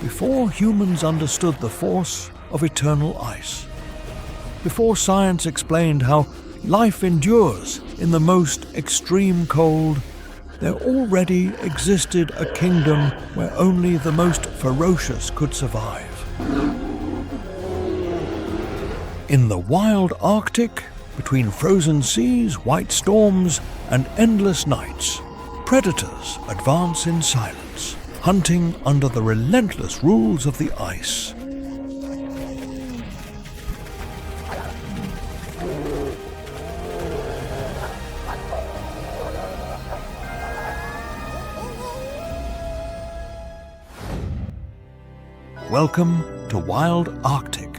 before humans understood the force of eternal ice, before science explained how life endures in the most extreme cold, there already existed a kingdom where only the most ferocious could survive. In the wild Arctic, between frozen seas, white storms, and endless nights, predators advance in silence, hunting under the relentless rules of the ice. Welcome to Wild Arctic,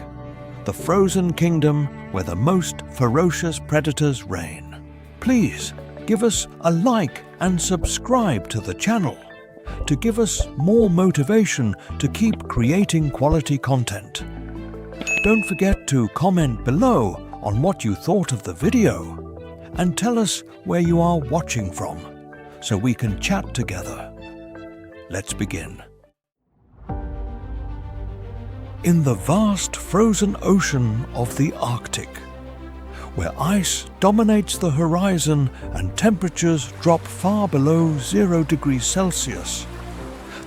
the frozen kingdom where the most ferocious predators reign. Please give us a like and subscribe to the channel to give us more motivation to keep creating quality content. Don't forget to comment below on what you thought of the video and tell us where you are watching from so we can chat together. Let's begin. In the vast frozen ocean of the Arctic, where ice dominates the horizon and temperatures drop far below 0 degrees Celsius,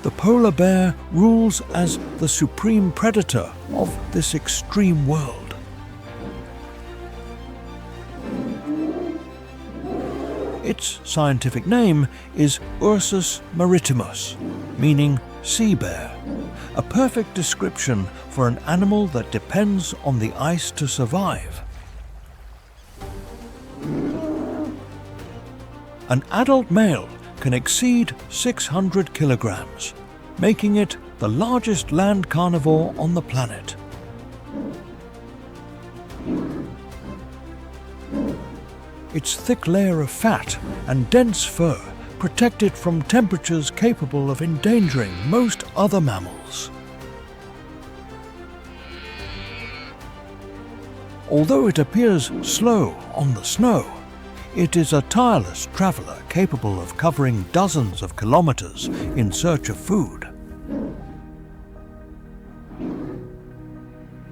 the polar bear rules as the supreme predator of this extreme world. Its scientific name is Ursus maritimus, meaning sea bear, a perfect description for an animal that depends on the ice to survive. An adult male can exceed 600 kilograms, making it the largest land carnivore on the planet. Its thick layer of fat and dense fur protect it from temperatures capable of endangering most other mammals. Although it appears slow on the snow, it is a tireless traveler capable of covering dozens of kilometers in search of food.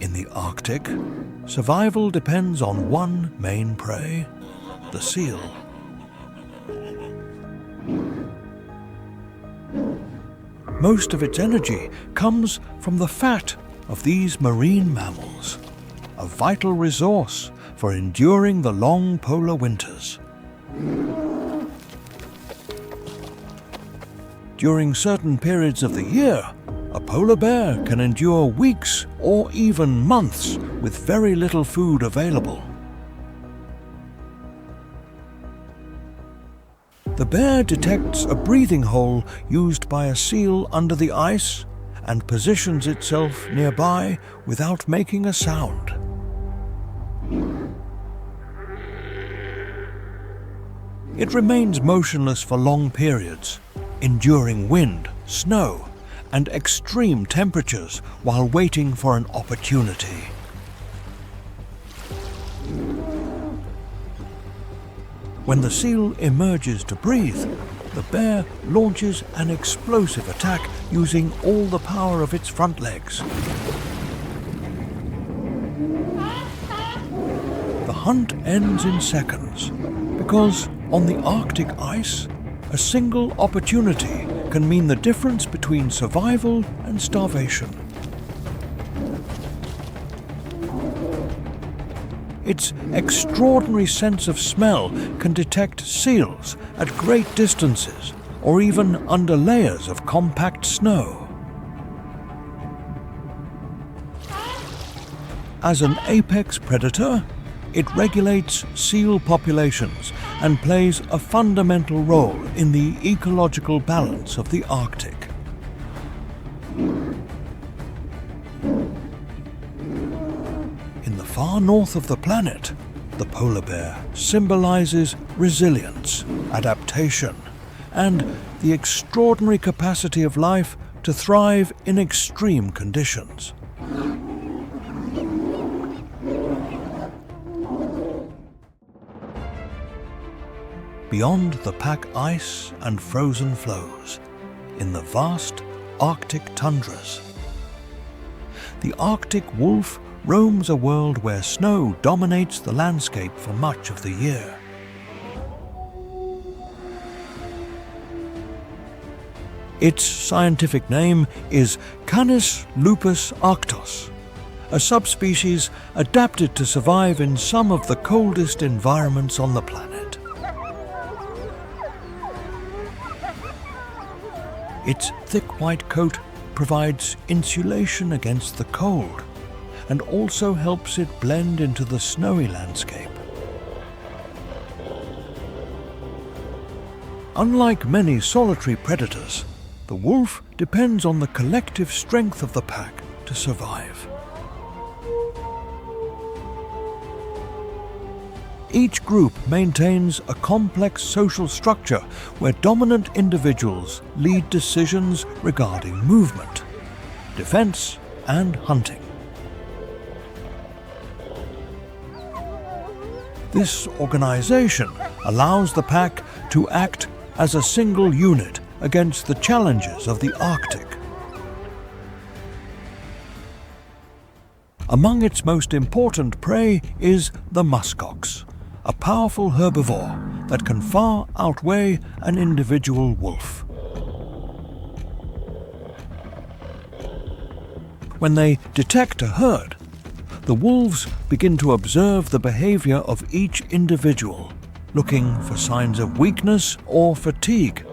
In the Arctic, survival depends on one main prey, the seal. Most of its energy comes from the fat of these marine mammals, a vital resource for enduring the long polar winters. During certain periods of the year, a polar bear can endure weeks or even months with very little food available. The bear detects a breathing hole used by a seal under the ice and positions itself nearby without making a sound. It remains motionless for long periods, enduring wind, snow, and extreme temperatures while waiting for an opportunity. When the seal emerges to breathe, the bear launches an explosive attack using all the power of its front legs. The hunt ends in seconds because on the Arctic ice, a single opportunity can mean the difference between survival and starvation. Its extraordinary sense of smell can detect seals at great distances or even under layers of compact snow. As an apex predator, it regulates seal populations and plays a fundamental role in the ecological balance of the Arctic. In the far north of the planet, the polar bear symbolizes resilience, adaptation, and the extraordinary capacity of life to thrive in extreme conditions. Beyond the pack ice and frozen floes, in the vast Arctic tundras, the Arctic wolf roams a world where snow dominates the landscape for much of the year. Its scientific name is Canis lupus arctos, a subspecies adapted to survive in some of the coldest environments on the planet. Its thick white coat provides insulation against the cold and also helps it blend into the snowy landscape. Unlike many solitary predators, the wolf depends on the collective strength of the pack to survive. Each group maintains a complex social structure where dominant individuals lead decisions regarding movement, defense, and hunting. This organization allows the pack to act as a single unit against the challenges of the Arctic. Among its most important prey is the muskox, a powerful herbivore that can far outweigh an individual wolf. When they detect a herd, the wolves begin to observe the behavior of each individual, looking for signs of weakness or fatigue.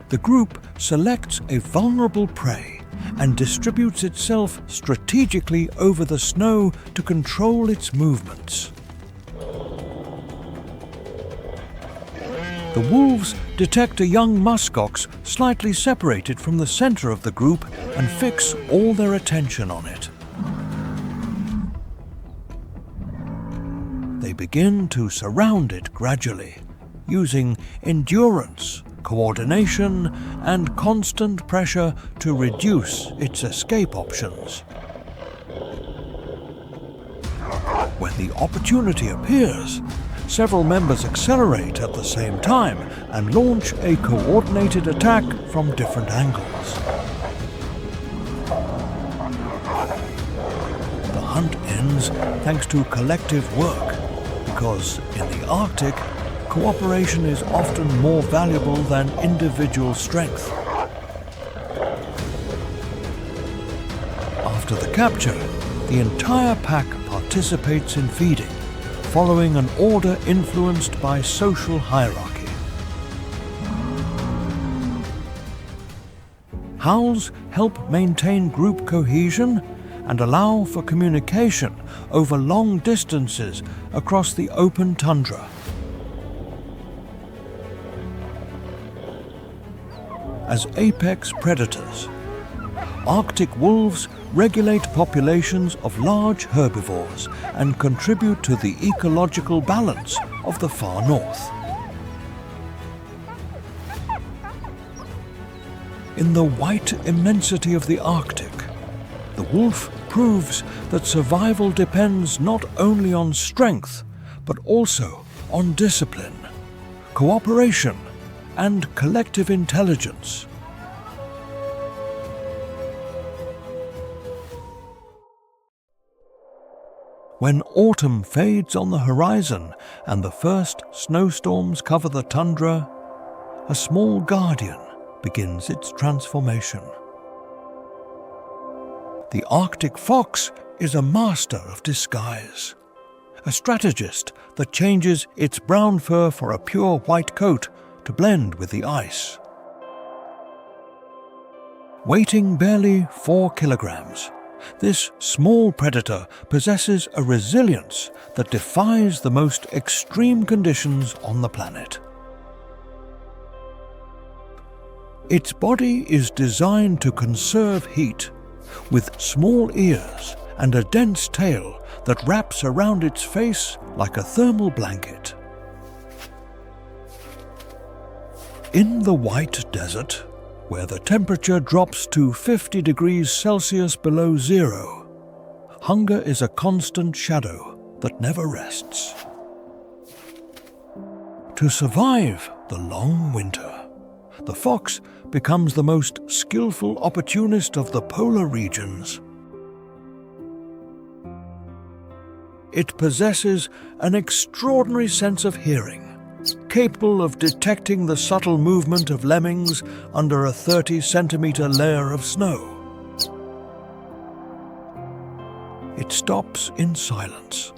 The group selects a vulnerable prey and distributes itself strategically over the snow to control its movements. The wolves detect a young muskox slightly separated from the center of the group and fix all their attention on it. They begin to surround it gradually, using endurance, coordination, and constant pressure to reduce its escape options. When the opportunity appears, several members accelerate at the same time and launch a coordinated attack from different angles. The hunt ends thanks to collective work, because in the Arctic, cooperation is often more valuable than individual strength. After the capture, the entire pack participates in feeding, following an order influenced by social hierarchy. Howls help maintain group cohesion and allow for communication over long distances across the open tundra. As apex predators, Arctic wolves regulate populations of large herbivores and contribute to the ecological balance of the far north. In the white immensity of the Arctic, the wolf proves that survival depends not only on strength, but also on discipline, cooperation, and collective intelligence. When autumn fades on the horizon and the first snowstorms cover the tundra, a small guardian begins its transformation. The Arctic fox is a master of disguise, a strategist that changes its brown fur for a pure white coat to blend with the ice. Weighing barely 4 kilograms, this small predator possesses a resilience that defies the most extreme conditions on the planet. Its body is designed to conserve heat, with small ears and a dense tail that wraps around its face like a thermal blanket. In the White Desert, where the temperature drops to 50 degrees Celsius below zero, hunger is a constant shadow that never rests. To survive the long winter, the fox becomes the most skillful opportunist of the polar regions. It possesses an extraordinary sense of hearing, capable of detecting the subtle movement of lemmings under a 30-centimeter layer of snow. It stops in silence,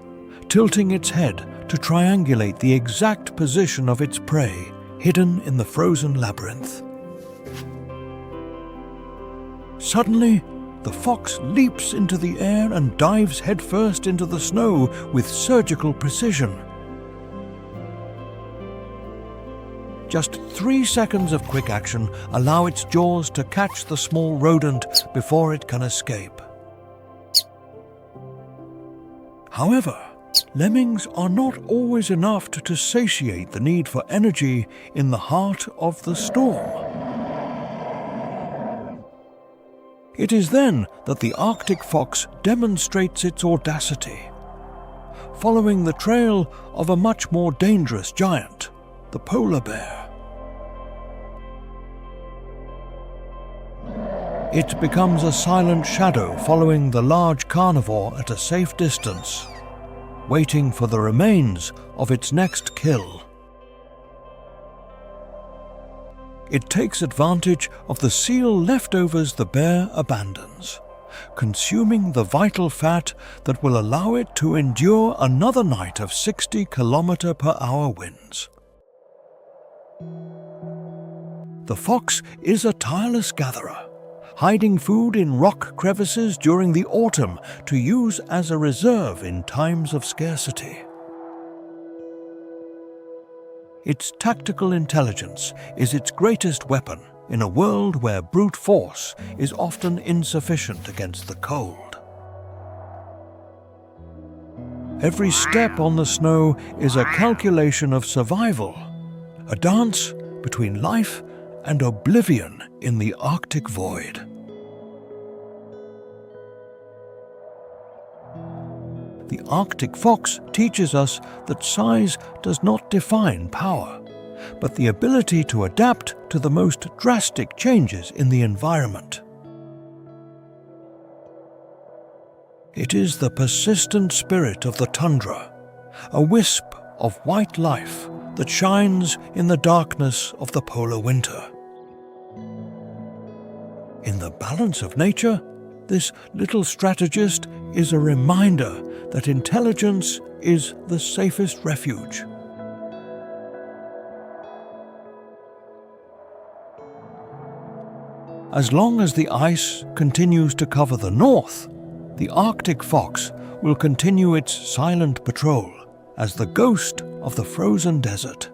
tilting its head to triangulate the exact position of its prey hidden in the frozen labyrinth. Suddenly, the fox leaps into the air and dives headfirst into the snow with surgical precision. Just 3 seconds of quick action allow its jaws to catch the small rodent before it can escape. However, lemmings are not always enough to satiate the need for energy in the heart of the storm. It is then that the Arctic fox demonstrates its audacity. Following the trail of a much more dangerous giant, the polar bear. It becomes a silent shadow following the large carnivore at a safe distance, waiting for the remains of its next kill. It takes advantage of the seal leftovers the bear abandons, consuming the vital fat that will allow it to endure another night of 60-kilometer-per-hour winds. The fox is a tireless gatherer, hiding food in rock crevices during the autumn to use as a reserve in times of scarcity. Its tactical intelligence is its greatest weapon in a world where brute force is often insufficient against the cold. Every step on the snow is a calculation of survival, a dance between life and oblivion in the Arctic void. The Arctic fox teaches us that size does not define power, but the ability to adapt to the most drastic changes in the environment. It is the persistent spirit of the tundra, a wisp of white life that shines in the darkness of the polar winter. In the balance of nature, this little strategist is a reminder that intelligence is the safest refuge. As long as the ice continues to cover the north, the Arctic fox will continue its silent patrol as the ghost of the frozen desert.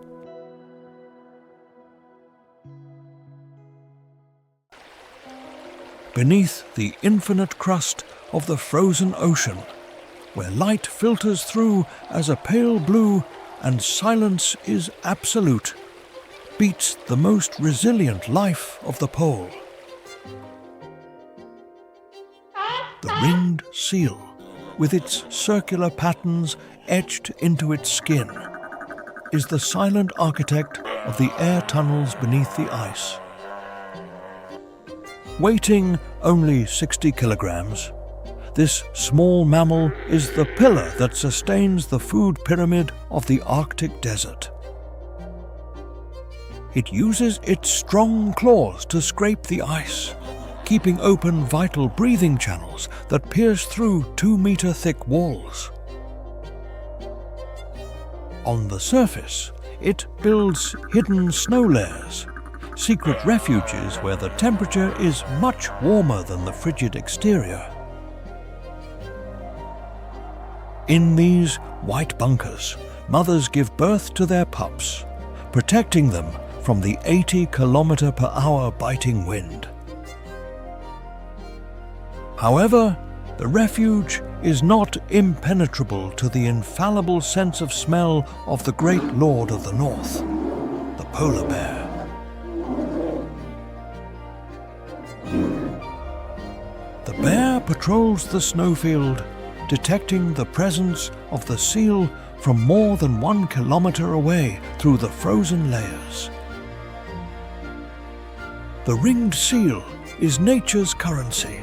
Beneath the infinite crust of the frozen ocean, where light filters through as a pale blue and silence is absolute, beats the most resilient life of the pole. The ringed seal, with its circular patterns etched into its skin, is the silent architect of the air tunnels beneath the ice. Weighing only 60 kilograms, this small mammal is the pillar that sustains the food pyramid of the Arctic desert. It uses its strong claws to scrape the ice, keeping open vital breathing channels that pierce through 2-meter-thick walls. On the surface, it builds hidden snow layers, secret refuges where the temperature is much warmer than the frigid exterior. In these white bunkers, mothers give birth to their pups, protecting them from the 80-kilometer-per-hour biting wind. However, the refuge is not impenetrable to the infallible sense of smell of the great lord of the north, the polar bear. The bear patrols the snowfield, detecting the presence of the seal from more than 1 kilometer away through the frozen layers. The ringed seal is nature's currency,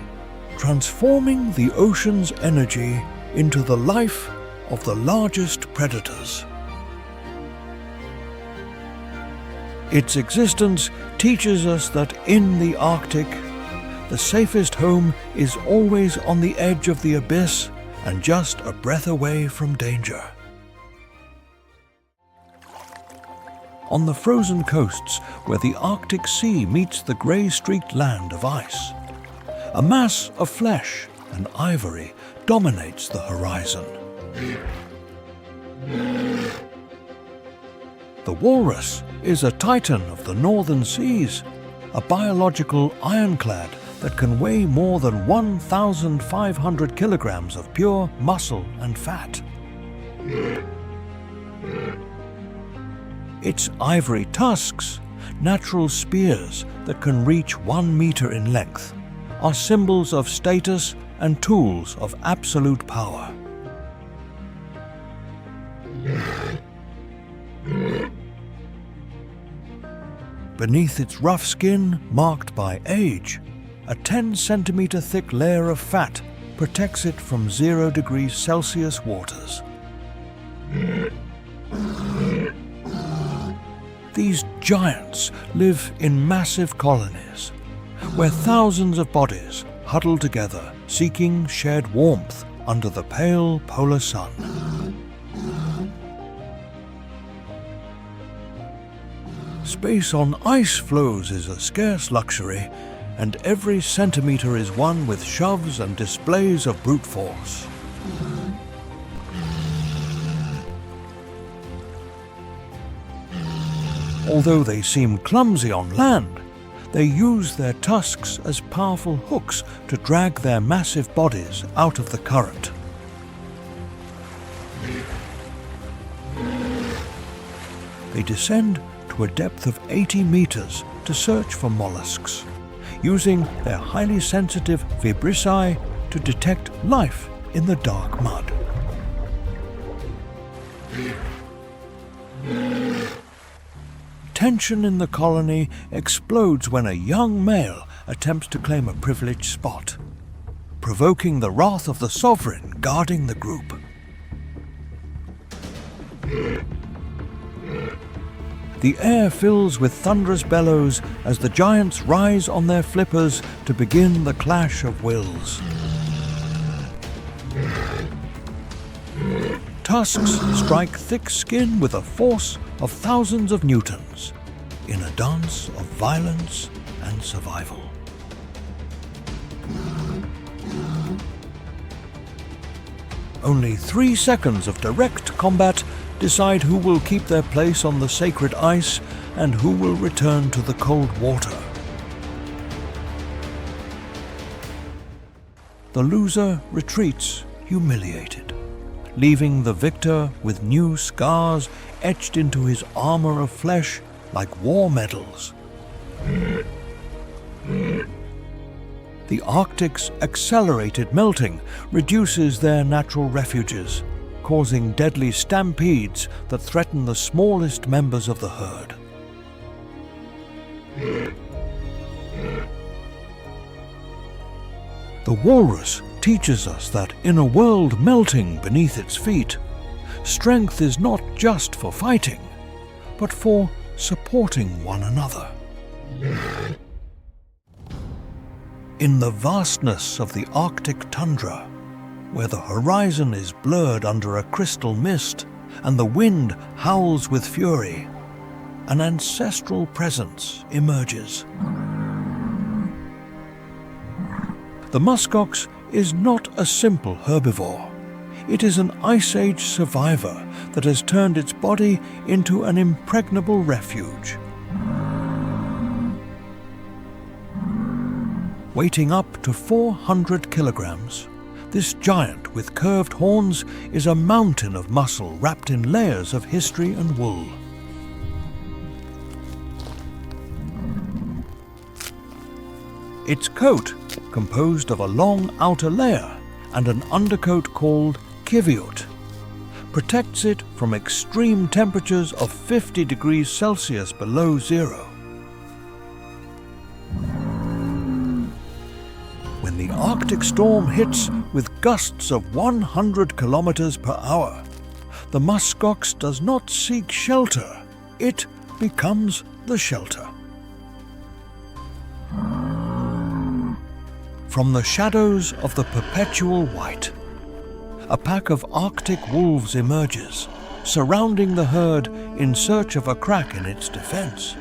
transforming the ocean's energy into the life of the largest predators. Its existence teaches us that in the Arctic, the safest home is always on the edge of the abyss and just a breath away from danger. On the frozen coasts where the Arctic Sea meets the grey-streaked land of ice, a mass of flesh and ivory dominates the horizon. The walrus is a titan of the northern seas, a biological ironclad that can weigh more than 1,500 kilograms of pure muscle and fat. Its ivory tusks, natural spears that can reach 1 meter in length, are symbols of status and tools of absolute power. Beneath its rough skin, marked by age, a 10-centimeter thick layer of fat protects it from 0 degrees Celsius waters. These giants live in massive colonies, where thousands of bodies huddle together, seeking shared warmth under the pale polar sun. Space on ice floes is a scarce luxury, and every centimeter is won with shoves and displays of brute force. Although they seem clumsy on land, they use their tusks as powerful hooks to drag their massive bodies out of the current. They descend to a depth of 80 meters to search for mollusks, using their highly sensitive vibrissae to detect life in the dark mud. Tension in the colony explodes when a young male attempts to claim a privileged spot, provoking the wrath of the sovereign guarding the group. The air fills with thunderous bellows as the giants rise on their flippers to begin the clash of wills. Tusks strike thick skin with a force of thousands of newtons, in a dance of violence and survival. Only 3 seconds of direct combat decide who will keep their place on the sacred ice and who will return to the cold water. The loser retreats humiliated, leaving the victor with new scars etched into his armor of flesh like war medals. The Arctic's accelerated melting reduces their natural refuges, causing deadly stampedes that threaten the smallest members of the herd. The walrus teaches us that in a world melting beneath its feet, strength is not just for fighting, but for supporting one another. In the vastness of the Arctic tundra, where the horizon is blurred under a crystal mist and the wind howls with fury, an ancestral presence emerges. The muskox is not a simple herbivore. It is an Ice Age survivor that has turned its body into an impregnable refuge. Weighing up to 400 kilograms, this giant with curved horns is a mountain of muscle wrapped in layers of history and wool. Its coat, composed of a long outer layer and an undercoat called kiviut, protects it from extreme temperatures of 50 degrees Celsius below zero. the Arctic storm hits with gusts of 100 kilometers per hour, the muskox does not seek shelter, it becomes the shelter. From the shadows of the perpetual white, a pack of Arctic wolves emerges, surrounding the herd in search of a crack in its defense.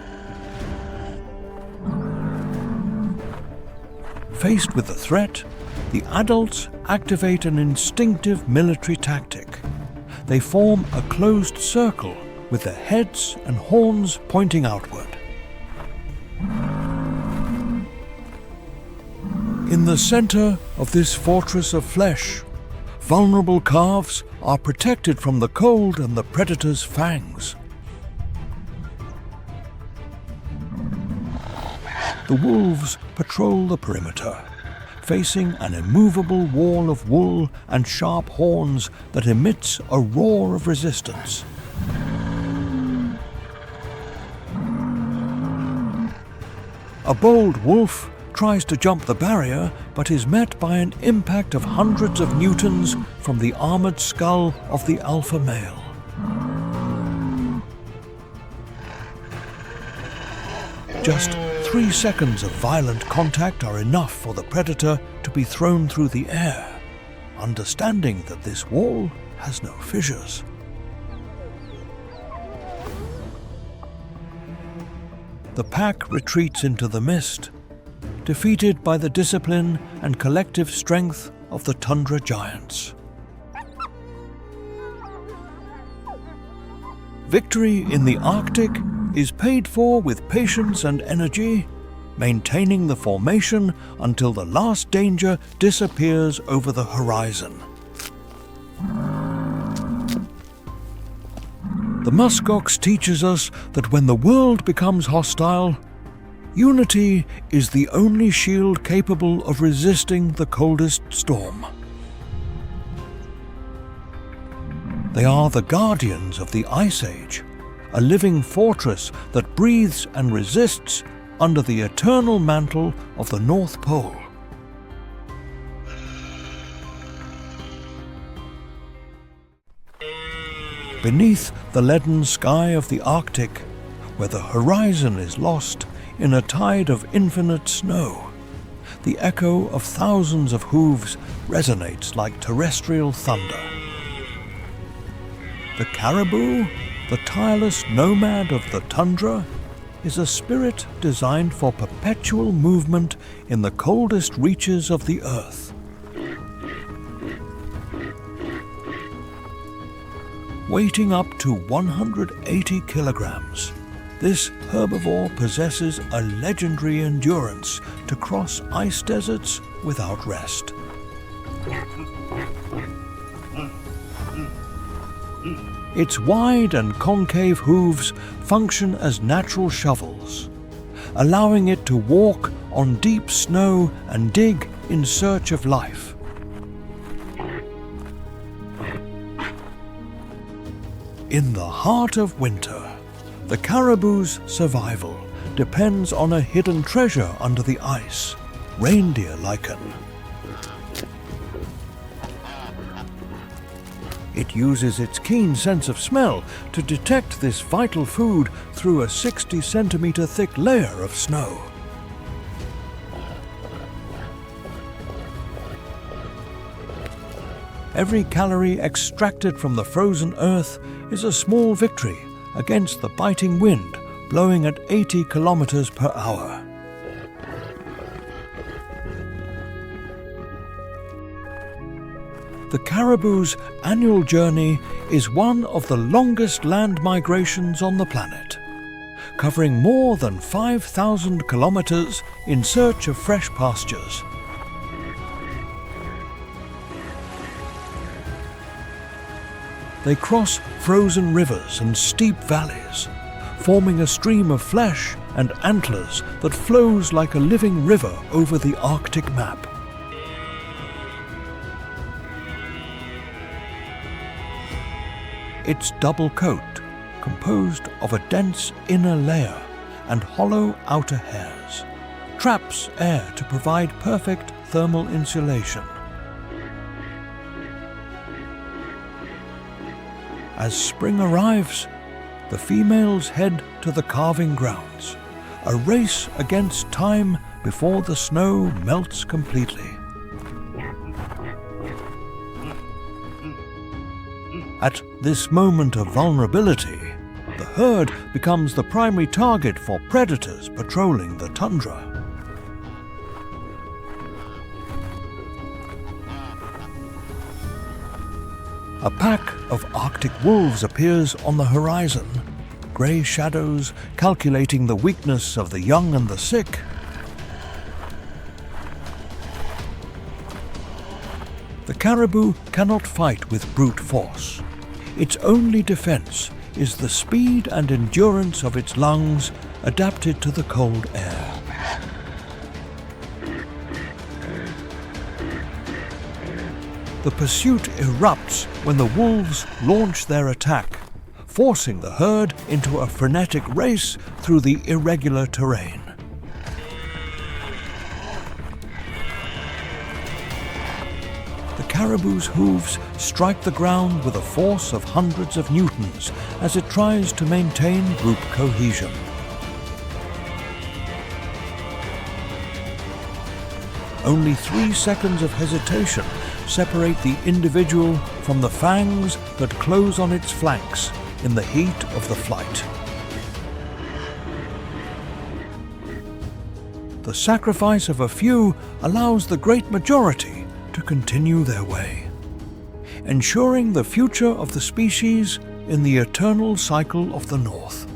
Faced with the threat, the adults activate an instinctive military tactic. They form a closed circle with their heads and horns pointing outward. In the center of this fortress of flesh, vulnerable calves are protected from the cold and the predator's fangs. The wolves patrol the perimeter, facing an immovable wall of wool and sharp horns that emits a roar of resistance. A bold wolf tries to jump the barrier, but is met by an impact of hundreds of newtons from the armored skull of the alpha male. Just 3 seconds of violent contact are enough for the predator to be thrown through the air, understanding that this wall has no fissures. The pack retreats into the mist, defeated by the discipline and collective strength of the tundra giants. Victory in the Arctic is paid for with patience and energy, maintaining the formation until the last danger disappears over the horizon. The muskox teaches us that when the world becomes hostile, unity is the only shield capable of resisting the coldest storm. They are the guardians of the Ice Age, a living fortress that breathes and resists under the eternal mantle of the North Pole. Beneath the leaden sky of the Arctic, where the horizon is lost in a tide of infinite snow, the echo of thousands of hooves resonates like terrestrial thunder. The caribou, the tireless nomad of the tundra, is a spirit designed for perpetual movement in the coldest reaches of the earth. Weighing up to 180 kilograms, this herbivore possesses a legendary endurance to cross ice deserts without rest. Its wide and concave hooves function as natural shovels, allowing it to walk on deep snow and dig in search of life. In the heart of winter, the caribou's survival depends on a hidden treasure under the ice, reindeer lichen. It uses its keen sense of smell to detect this vital food through a 60-centimeter thick layer of snow. Every calorie extracted from the frozen earth is a small victory against the biting wind blowing at 80 kilometers per hour. The caribou's annual journey is one of the longest land migrations on the planet, covering more than 5,000 kilometers in search of fresh pastures. They cross frozen rivers and steep valleys, forming a stream of flesh and antlers that flows like a living river over the Arctic map. Its double coat, composed of a dense inner layer and hollow outer hairs, traps air to provide perfect thermal insulation. As spring arrives, the females head to the calving grounds, a race against time before the snow melts completely. At this moment of vulnerability, the herd becomes the primary target for predators patrolling the tundra. A pack of Arctic wolves appears on the horizon, grey shadows calculating the weakness of the young and the sick. The caribou cannot fight with brute force. Its only defense is the speed and endurance of its lungs adapted to the cold air. The pursuit erupts when the wolves launch their attack, forcing the herd into a frenetic race through the irregular terrain. The caribou's hooves strike the ground with a force of hundreds of newtons as it tries to maintain group cohesion. Only 3 seconds of hesitation separate the individual from the fangs that close on its flanks in the heat of the flight. The sacrifice of a few allows the great majority to continue their way, ensuring the future of the species in the eternal cycle of the North.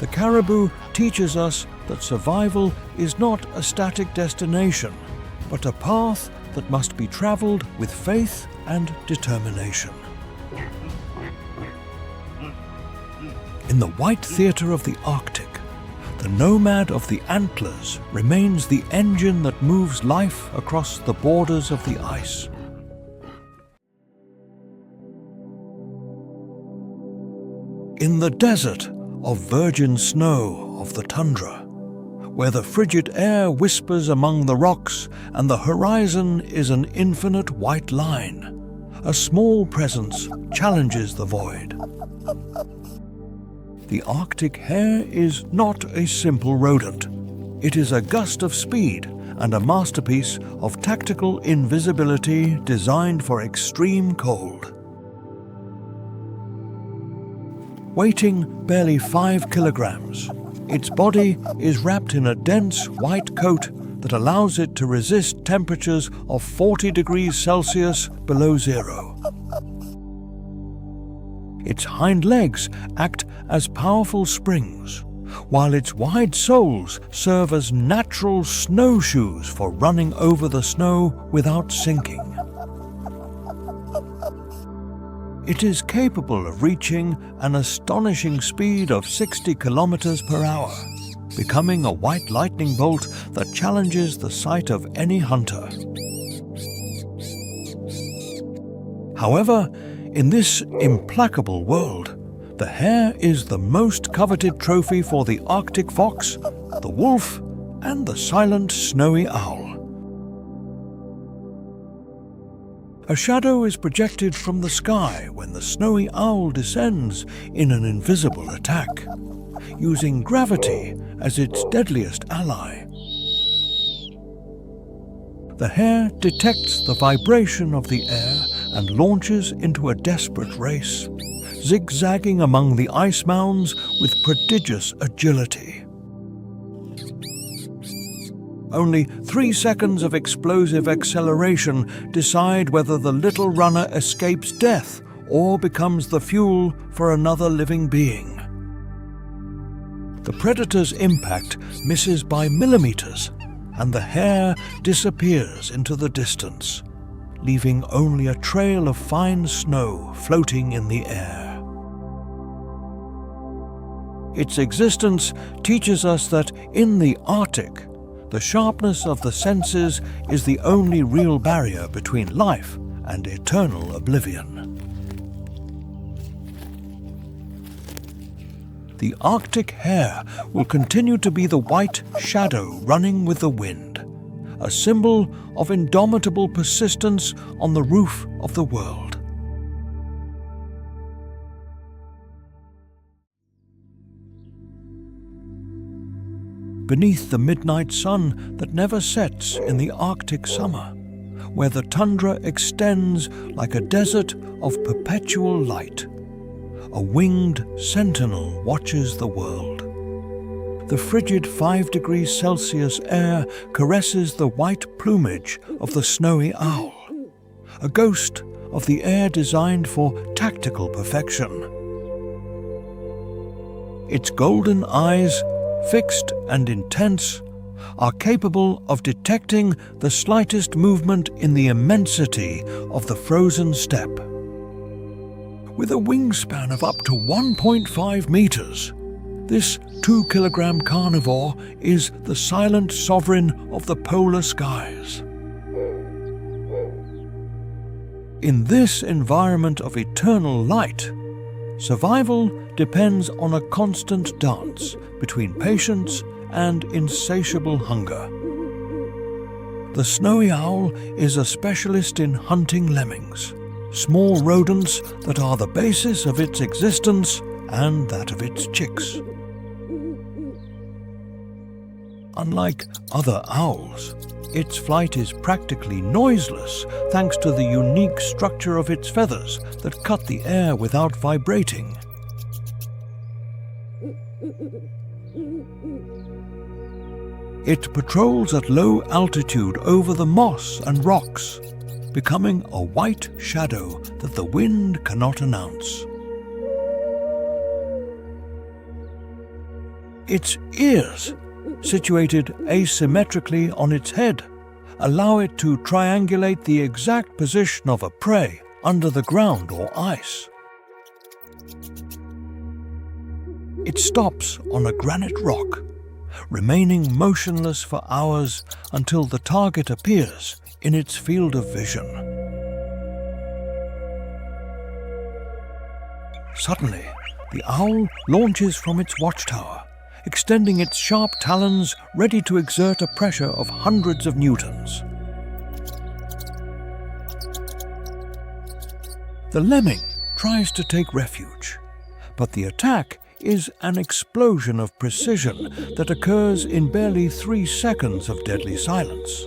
The caribou teaches us that survival is not a static destination, but a path that must be traveled with faith and determination. In the white theater of the Arctic, the nomad of the antlers remains the engine that moves life across the borders of the ice. In the desert of virgin snow of the tundra, where the frigid air whispers among the rocks and the horizon is an infinite white line, a small presence challenges the void. The Arctic hare is not a simple rodent. It is a gust of speed and a masterpiece of tactical invisibility designed for extreme cold. Weighing barely 5 kilograms, its body is wrapped in a dense white coat that allows it to resist temperatures of 40 degrees Celsius below zero. Its hind legs act as powerful springs, while its wide soles serve as natural snowshoes for running over the snow without sinking. It is capable of reaching an astonishing speed of 60 kilometers per hour, becoming a white lightning bolt that challenges the sight of any hunter. However, in this implacable world, the hare is the most coveted trophy for the Arctic fox, the wolf, and the silent snowy owl. A shadow is projected from the sky when the snowy owl descends in an invisible attack, using gravity as its deadliest ally. The hare detects the vibration of the air and launches into a desperate race, zigzagging among the ice mounds with prodigious agility. Only 3 seconds of explosive acceleration decide whether the little runner escapes death or becomes the fuel for another living being. The predator's impact misses by millimeters, and the hare disappears into the distance, leaving only a trail of fine snow floating in the air. Its existence teaches us that in the Arctic, the sharpness of the senses is the only real barrier between life and eternal oblivion. the Arctic hare will continue to be the white shadow running with the wind, a symbol of indomitable persistence on the roof of the world. Beneath the midnight sun that never sets in the Arctic summer, where the tundra extends like a desert of perpetual light, a winged sentinel watches the world. The frigid 5 degrees Celsius air caresses the white plumage of the snowy owl, a ghost of the air designed for tactical perfection. Its golden eyes, fixed and intense, are capable of detecting the slightest movement in the immensity of the frozen steppe. With a wingspan of up to 1.5 meters, this 2-kilogram carnivore is the silent sovereign of the polar skies. In this environment of eternal light, survival depends on a constant dance between patience and insatiable hunger. The snowy owl is a specialist in hunting lemmings, small rodents that are the basis of its existence and that of its chicks. Unlike other owls, its flight is practically noiseless thanks to the unique structure of its feathers that cut the air without vibrating. It patrols at low altitude over the moss and rocks, becoming a white shadow that the wind cannot announce. Its ears, situated asymmetrically on its head, allow it to triangulate the exact position of a prey under the ground or ice. It stops on a granite rock, remaining motionless for hours until the target appears in its field of vision. Suddenly, the owl launches from its watchtower, extending its sharp talons ready to exert a pressure of hundreds of newtons. The lemming tries to take refuge, but the attack is an explosion of precision that occurs in barely 3 seconds of deadly silence.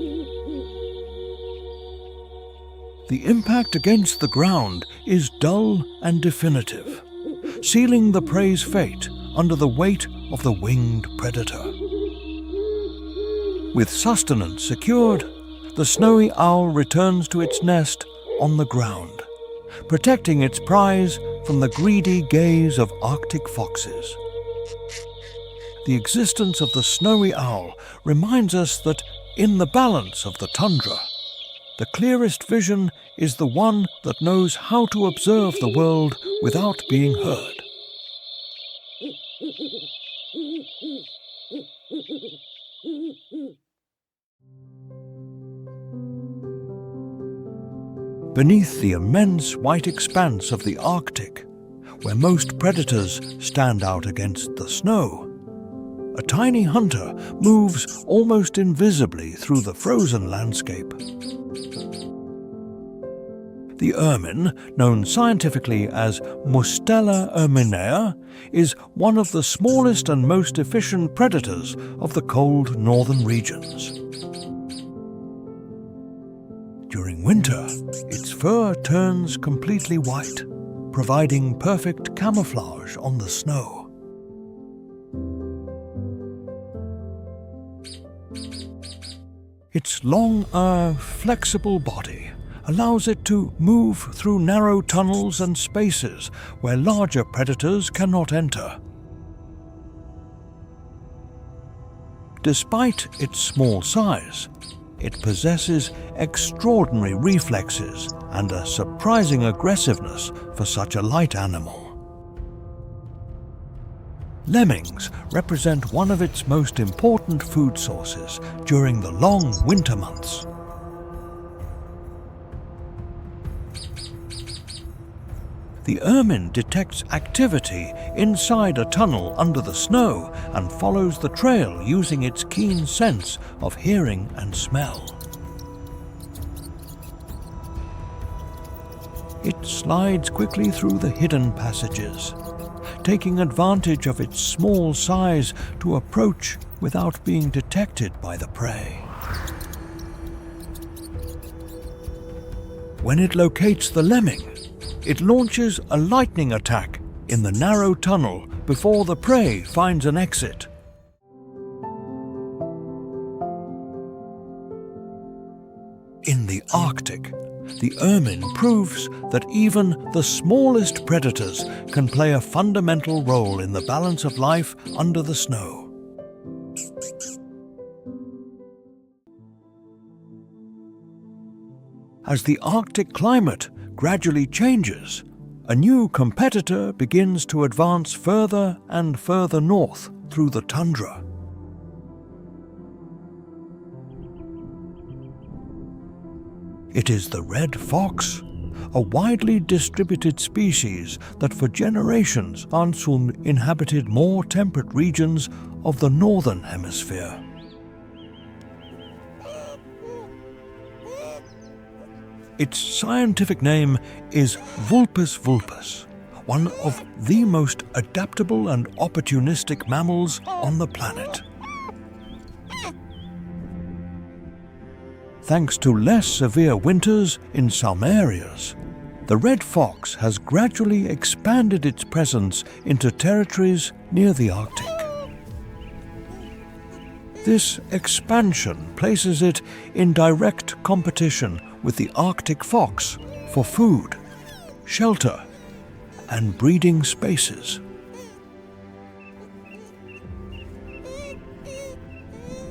The impact against the ground is dull and definitive, sealing the prey's fate under the weight of the winged predator. With sustenance secured, the snowy owl returns to its nest on the ground, protecting its prize from the greedy gaze of Arctic foxes. The existence of the snowy owl reminds us that in the balance of the tundra, the clearest vision is the one that knows how to observe the world without being heard. Beneath the immense white expanse of the Arctic, where most predators stand out against the snow, a tiny hunter moves almost invisibly through the frozen landscape. The ermine, known scientifically as Mustela erminea, is one of the smallest and most efficient predators of the cold northern regions. During winter, its fur turns completely white, providing perfect camouflage on the snow. Its long, flexible body allows it to move through narrow tunnels and spaces where larger predators cannot enter. Despite its small size, it possesses extraordinary reflexes and a surprising aggressiveness for such a light animal. Lemmings represent one of its most important food sources during the long winter months. The ermine detects activity inside a tunnel under the snow and follows the trail using its keen sense of hearing and smell. It slides quickly through the hidden passages, taking advantage of its small size to approach without being detected by the prey. When it locates the lemming, it launches a lightning attack in the narrow tunnel before the prey finds an exit. In the Arctic, the ermine proves that even the smallest predators can play a fundamental role in the balance of life under the snow. As the Arctic climate gradually changes, a new competitor begins to advance further and further north through the tundra. It is the red fox, a widely distributed species that for generations inhabited more temperate regions of the northern hemisphere. Its scientific name is Vulpes vulpes, one of the most adaptable and opportunistic mammals on the planet. Thanks to less severe winters in some areas, the red fox has gradually expanded its presence into territories near the Arctic. This expansion places it in direct competition with the Arctic fox for food, shelter, and breeding spaces.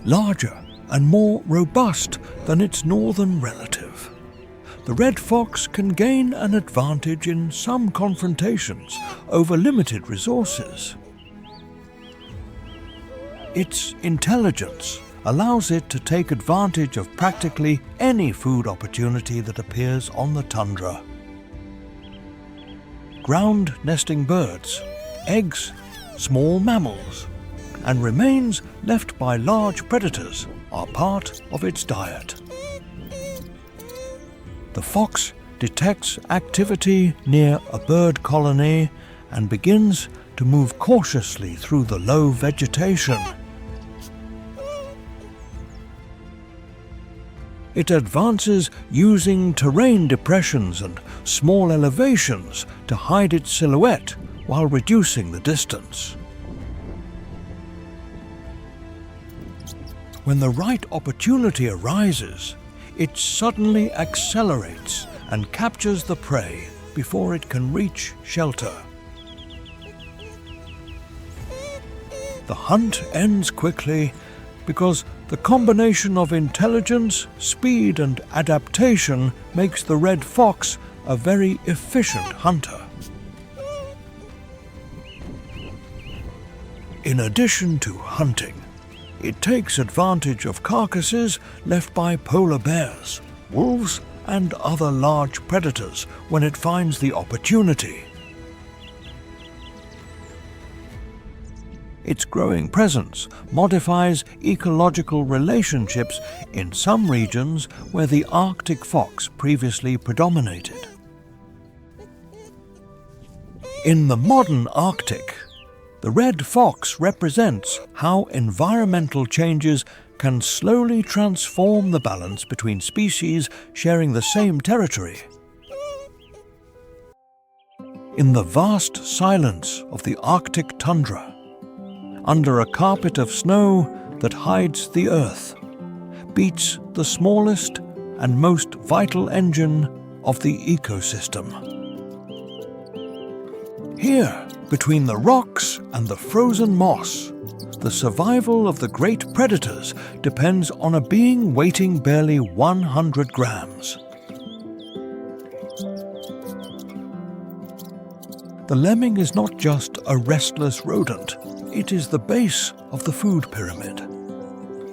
Larger and more robust than its northern relative, the red fox can gain an advantage in some confrontations over limited resources. Its intelligence allows it to take advantage of practically any food opportunity that appears on the tundra. Ground nesting birds, eggs, small mammals, and remains left by large predators are part of its diet. The fox detects activity near a bird colony and begins to move cautiously through the low vegetation. It advances using terrain depressions and small elevations to hide its silhouette while reducing the distance. When the right opportunity arises, it suddenly accelerates and captures the prey before it can reach shelter. The hunt ends quickly because the combination of intelligence, speed, and adaptation makes the red fox a very efficient hunter. In addition to hunting, it takes advantage of carcasses left by polar bears, wolves, and other large predators when it finds the opportunity. Its growing presence modifies ecological relationships in some regions where the Arctic fox previously predominated. In the modern Arctic, the red fox represents how environmental changes can slowly transform the balance between species sharing the same territory. In the vast silence of the Arctic tundra, under a carpet of snow that hides the earth, beats the smallest and most vital engine of the ecosystem. Here, between the rocks and the frozen moss, the survival of the great predators depends on a being weighing barely 100 grams. The lemming is not just a restless rodent, it is the base of the food pyramid,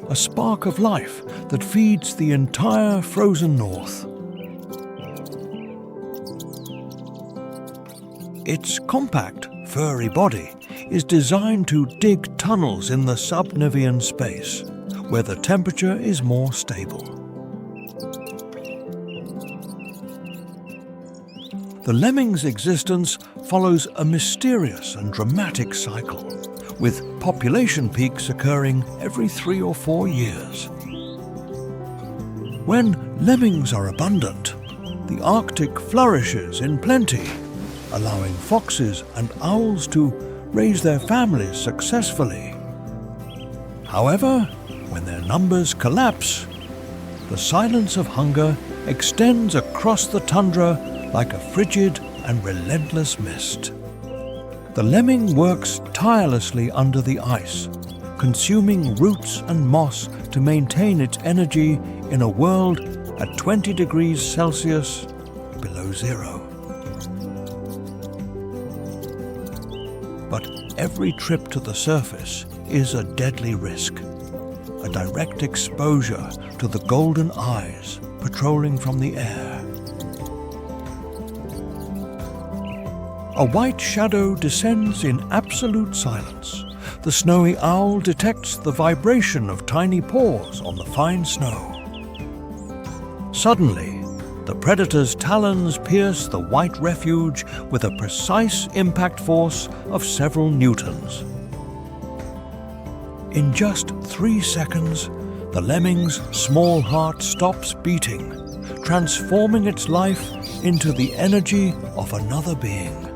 a spark of life that feeds the entire frozen north. Its compact, furry body is designed to dig tunnels in the subnivean space, where the temperature is more stable. The lemming's existence follows a mysterious and dramatic cycle, with population peaks occurring every 3 or 4 years. When lemmings are abundant, the Arctic flourishes in plenty, allowing foxes and owls to raise their families successfully. However, when their numbers collapse, the silence of hunger extends across the tundra like a frigid and relentless mist. The lemming works tirelessly under the ice, consuming roots and moss to maintain its energy in a world at 20 degrees Celsius below zero. But every trip to the surface is a deadly risk, a direct exposure to the golden eyes patrolling from the air. A white shadow descends in absolute silence. The snowy owl detects the vibration of tiny paws on the fine snow. Suddenly, the predator's talons pierce the white refuge with a precise impact force of several newtons. In just 3 seconds, the lemming's small heart stops beating, transforming its life into the energy of another being.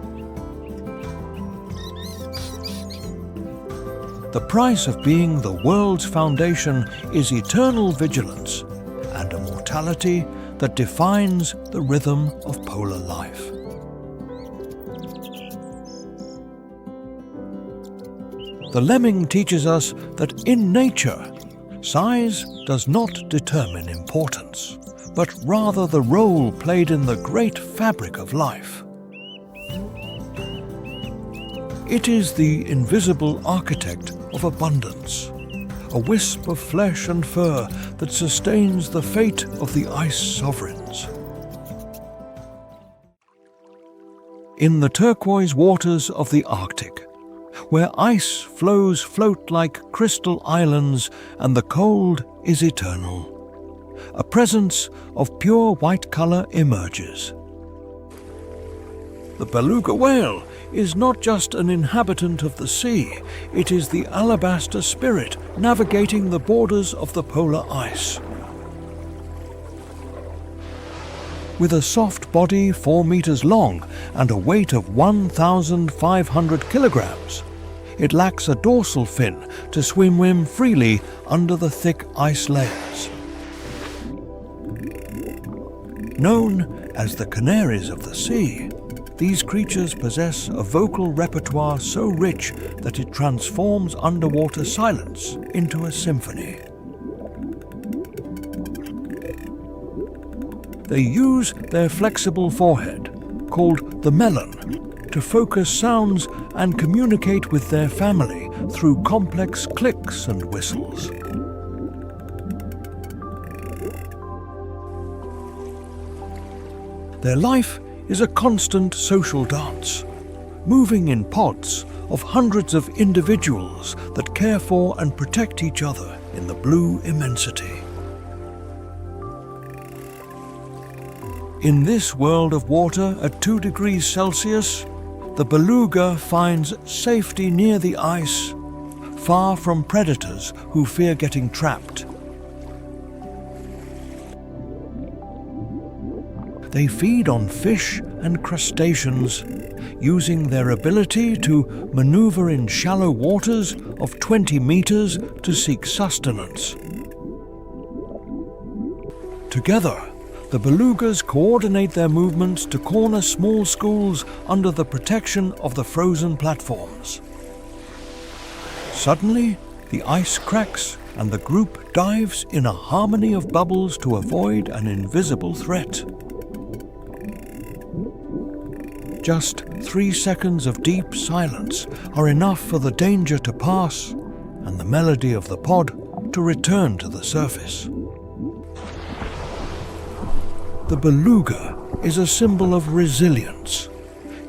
The price of being the world's foundation is eternal vigilance and a mortality that defines the rhythm of polar life. The lemming teaches us that in nature, size does not determine importance, but rather the role played in the great fabric of life. It is the invisible architect of abundance, a wisp of flesh and fur that sustains the fate of the ice sovereigns. In the turquoise waters of the Arctic, where ice flows float like crystal islands and the cold is eternal, a presence of pure white color emerges. The beluga whale is not just an inhabitant of the sea, it is the alabaster spirit navigating the borders of the polar ice. With a soft body 4 meters long and a weight of 1,500 kilograms, it lacks a dorsal fin to swim freely under the thick ice layers. Known as the canaries of the sea, these creatures possess a vocal repertoire so rich that it transforms underwater silence into a symphony. They use their flexible forehead, called the melon, to focus sounds and communicate with their family through complex clicks and whistles. Their life is a constant social dance, moving in pods of hundreds of individuals that care for and protect each other in the blue immensity. In this world of water at 2 degrees Celsius, the beluga finds safety near the ice, far from predators who fear getting trapped. They feed on fish and crustaceans, using their ability to maneuver in shallow waters of 20 meters to seek sustenance. Together, the belugas coordinate their movements to corner small schools under the protection of the frozen platforms. Suddenly, the ice cracks and the group dives in a harmony of bubbles to avoid an invisible threat. Just 3 seconds of deep silence are enough for the danger to pass and the melody of the pod to return to the surface. The beluga is a symbol of resilience,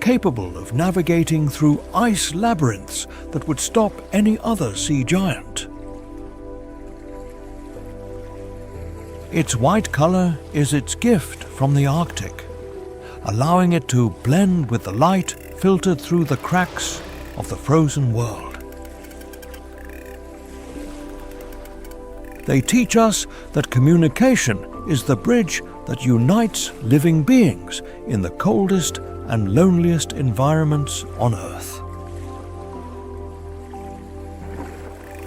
capable of navigating through ice labyrinths that would stop any other sea giant. Its white color is its gift from the Arctic, allowing it to blend with the light filtered through the cracks of the frozen world. They teach us that communication is the bridge that unites living beings in the coldest and loneliest environments on Earth.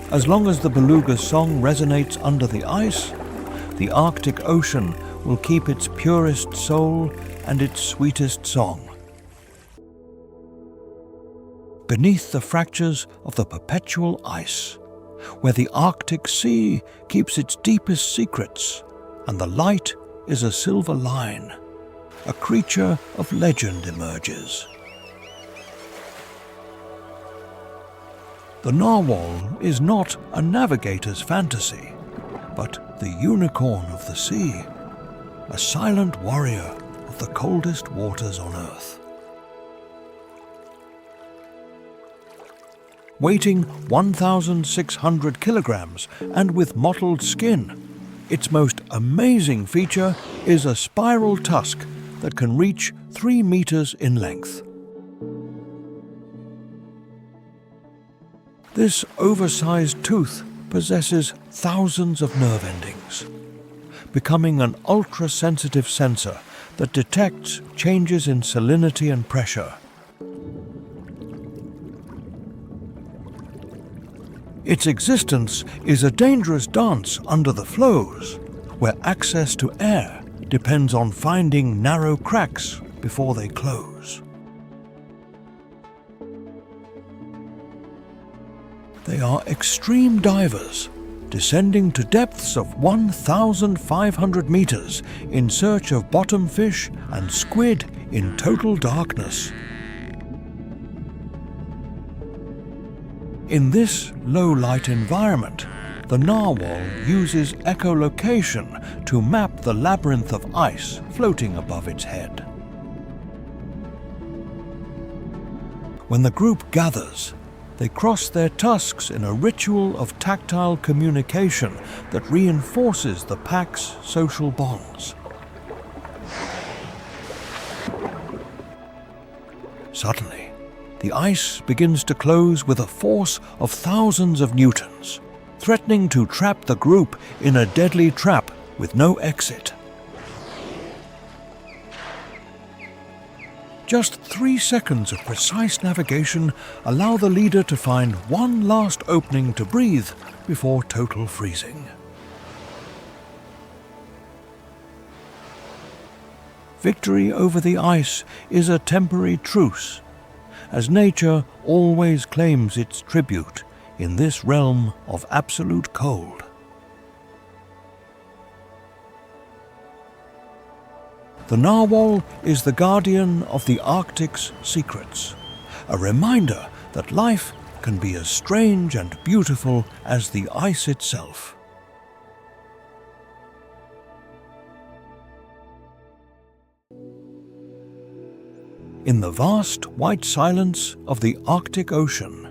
As long as the beluga's song resonates under the ice, the Arctic Ocean will keep its purest soul and its sweetest song. Beneath the fractures of the perpetual ice, where the Arctic Sea keeps its deepest secrets, and the light is a silver line, a creature of legend emerges. The narwhal is not a navigator's fantasy, but the unicorn of the sea, a silent warrior of the coldest waters on Earth. Weighing 1,600 kilograms and with mottled skin, its most amazing feature is a spiral tusk that can reach 3 meters in length. This oversized tooth possesses thousands of nerve endings, becoming an ultra-sensitive sensor that detects changes in salinity and pressure. Its existence is a dangerous dance under the floes, where access to air depends on finding narrow cracks before they close. They are extreme divers, descending to depths of 1,500 meters in search of bottom fish and squid in total darkness. In this low-light environment, the narwhal uses echolocation to map the labyrinth of ice floating above its head. When the group gathers, they cross their tusks in a ritual of tactile communication that reinforces the pack's social bonds. Suddenly, the ice begins to close with a force of thousands of newtons, threatening to trap the group in a deadly trap with no exit. Just 3 seconds of precise navigation allow the leader to find one last opening to breathe before total freezing. Victory over the ice is a temporary truce, as nature always claims its tribute in this realm of absolute cold. The narwhal is the guardian of the Arctic's secrets, a reminder that life can be as strange and beautiful as the ice itself. In the vast white silence of the Arctic Ocean,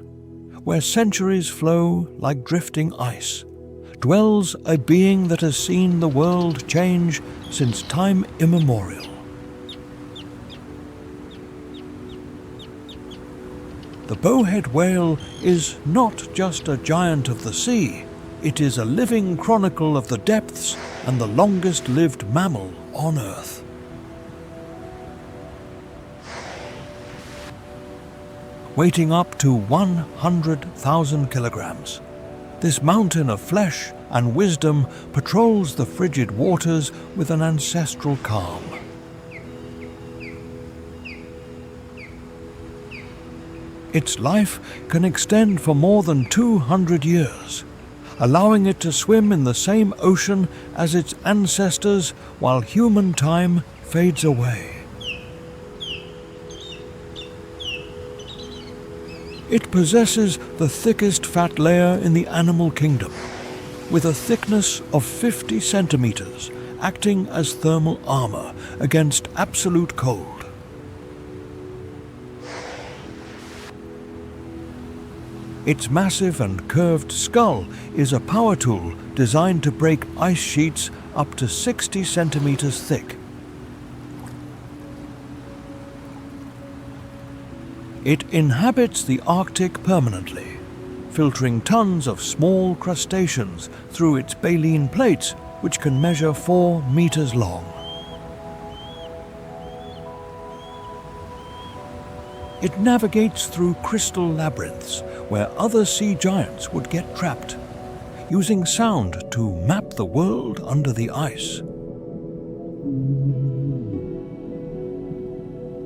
where centuries flow like drifting ice, dwells a being that has seen the world change since time immemorial. The bowhead whale is not just a giant of the sea, it is a living chronicle of the depths and the longest-lived mammal on Earth. Weighing up to 100,000 kilograms, this mountain of flesh and wisdom patrols the frigid waters with an ancestral calm. Its life can extend for more than 200 years, allowing it to swim in the same ocean as its ancestors while human time fades away. It possesses the thickest fat layer in the animal kingdom, with a thickness of 50 centimeters, acting as thermal armor against absolute cold. Its massive and curved skull is a power tool designed to break ice sheets up to 60 centimeters thick. It inhabits the Arctic permanently, filtering tons of small crustaceans through its baleen plates, which can measure 4 meters long. It navigates through crystal labyrinths where other sea giants would get trapped, using sound to map the world under the ice.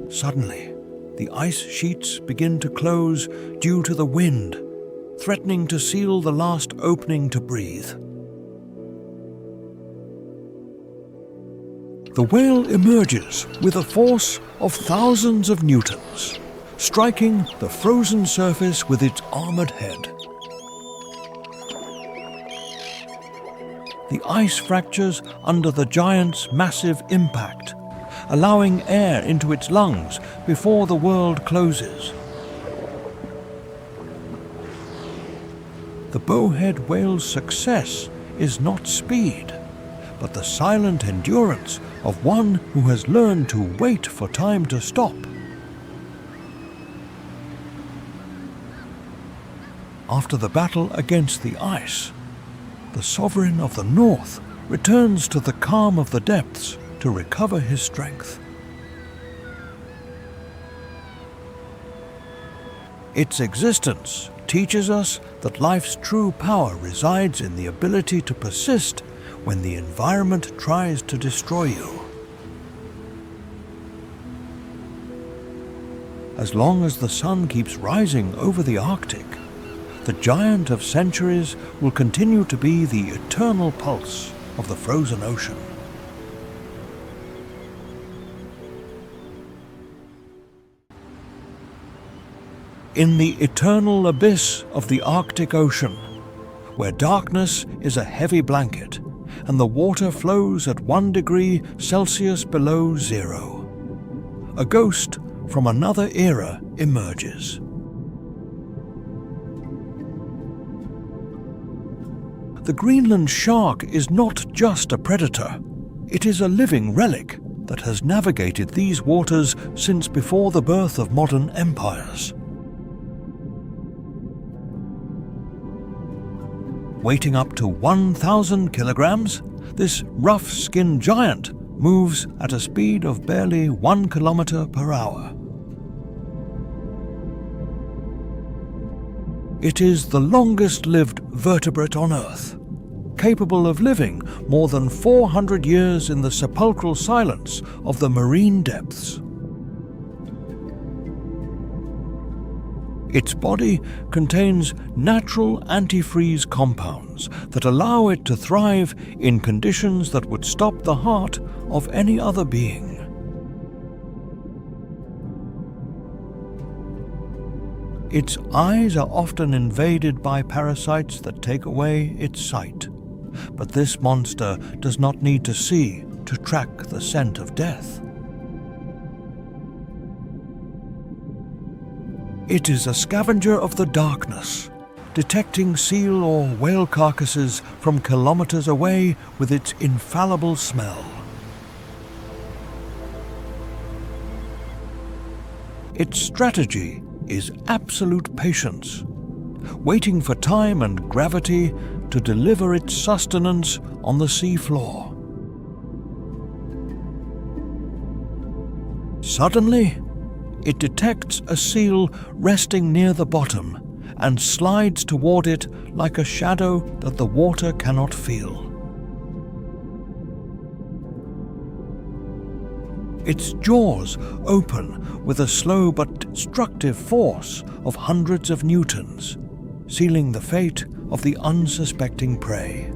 Suddenly, the ice sheets begin to close due to the wind, threatening to seal the last opening to breathe. The whale emerges with a force of thousands of newtons, striking the frozen surface with its armored head. The ice fractures under the giant's massive impact, allowing air into its lungs before the world closes. The bowhead whale's success is not speed, but the silent endurance of one who has learned to wait for time to stop. After the battle against the ice, the sovereign of the North returns to the calm of the depths to recover his strength. Its existence teaches us that life's true power resides in the ability to persist when the environment tries to destroy you. As long as the sun keeps rising over the Arctic, the giant of centuries will continue to be the eternal pulse of the frozen ocean. In the eternal abyss of the Arctic Ocean, where darkness is a heavy blanket and the water flows at 1 degree Celsius below zero, a ghost from another era emerges. The Greenland shark is not just a predator. It is a living relic that has navigated these waters since before the birth of modern empires. Weighing up to 1,000 kilograms, this rough-skinned giant moves at a speed of barely 1 kilometer per hour. It is the longest-lived vertebrate on Earth, capable of living more than 400 years in the sepulchral silence of the marine depths. Its body contains natural antifreeze compounds that allow it to thrive in conditions that would stop the heart of any other being. Its eyes are often invaded by parasites that take away its sight, but this monster does not need to see to track the scent of death. It is a scavenger of the darkness, detecting seal or whale carcasses from kilometers away with its infallible smell. Its strategy is absolute patience, waiting for time and gravity to deliver its sustenance on the sea floor. Suddenly, it detects a seal resting near the bottom and slides toward it like a shadow that the water cannot feel. Its jaws open with a slow but destructive force of hundreds of newtons, sealing the fate of the unsuspecting prey.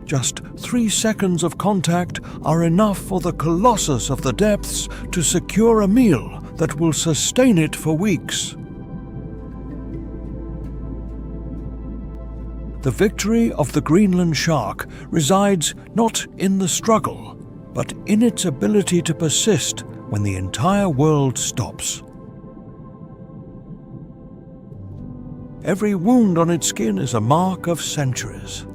Just 3 seconds of contact are enough for the colossus of the depths to secure a meal that will sustain it for weeks. The victory of the Greenland shark resides not in the struggle, but in its ability to persist when the entire world stops. Every wound on its skin is a mark of centuries,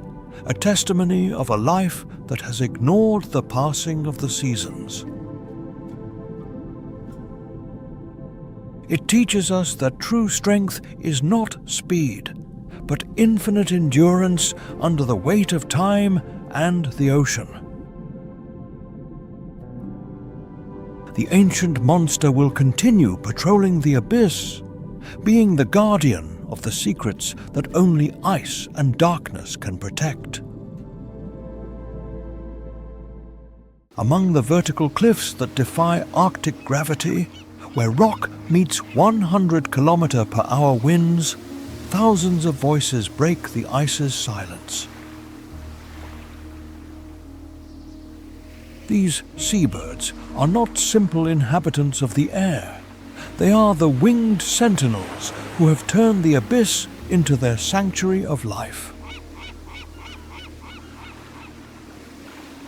a testimony of a life that has ignored the passing of the seasons. It teaches us that true strength is not speed, but infinite endurance under the weight of time and the ocean. The ancient monster will continue patrolling the abyss, being the guardian of the secrets that only ice and darkness can protect. Among the vertical cliffs that defy Arctic gravity, where rock meets 100-kilometer-per-hour winds, thousands of voices break the ice's silence. These seabirds are not simple inhabitants of the air. They are the winged sentinels who have turned the abyss into their sanctuary of life.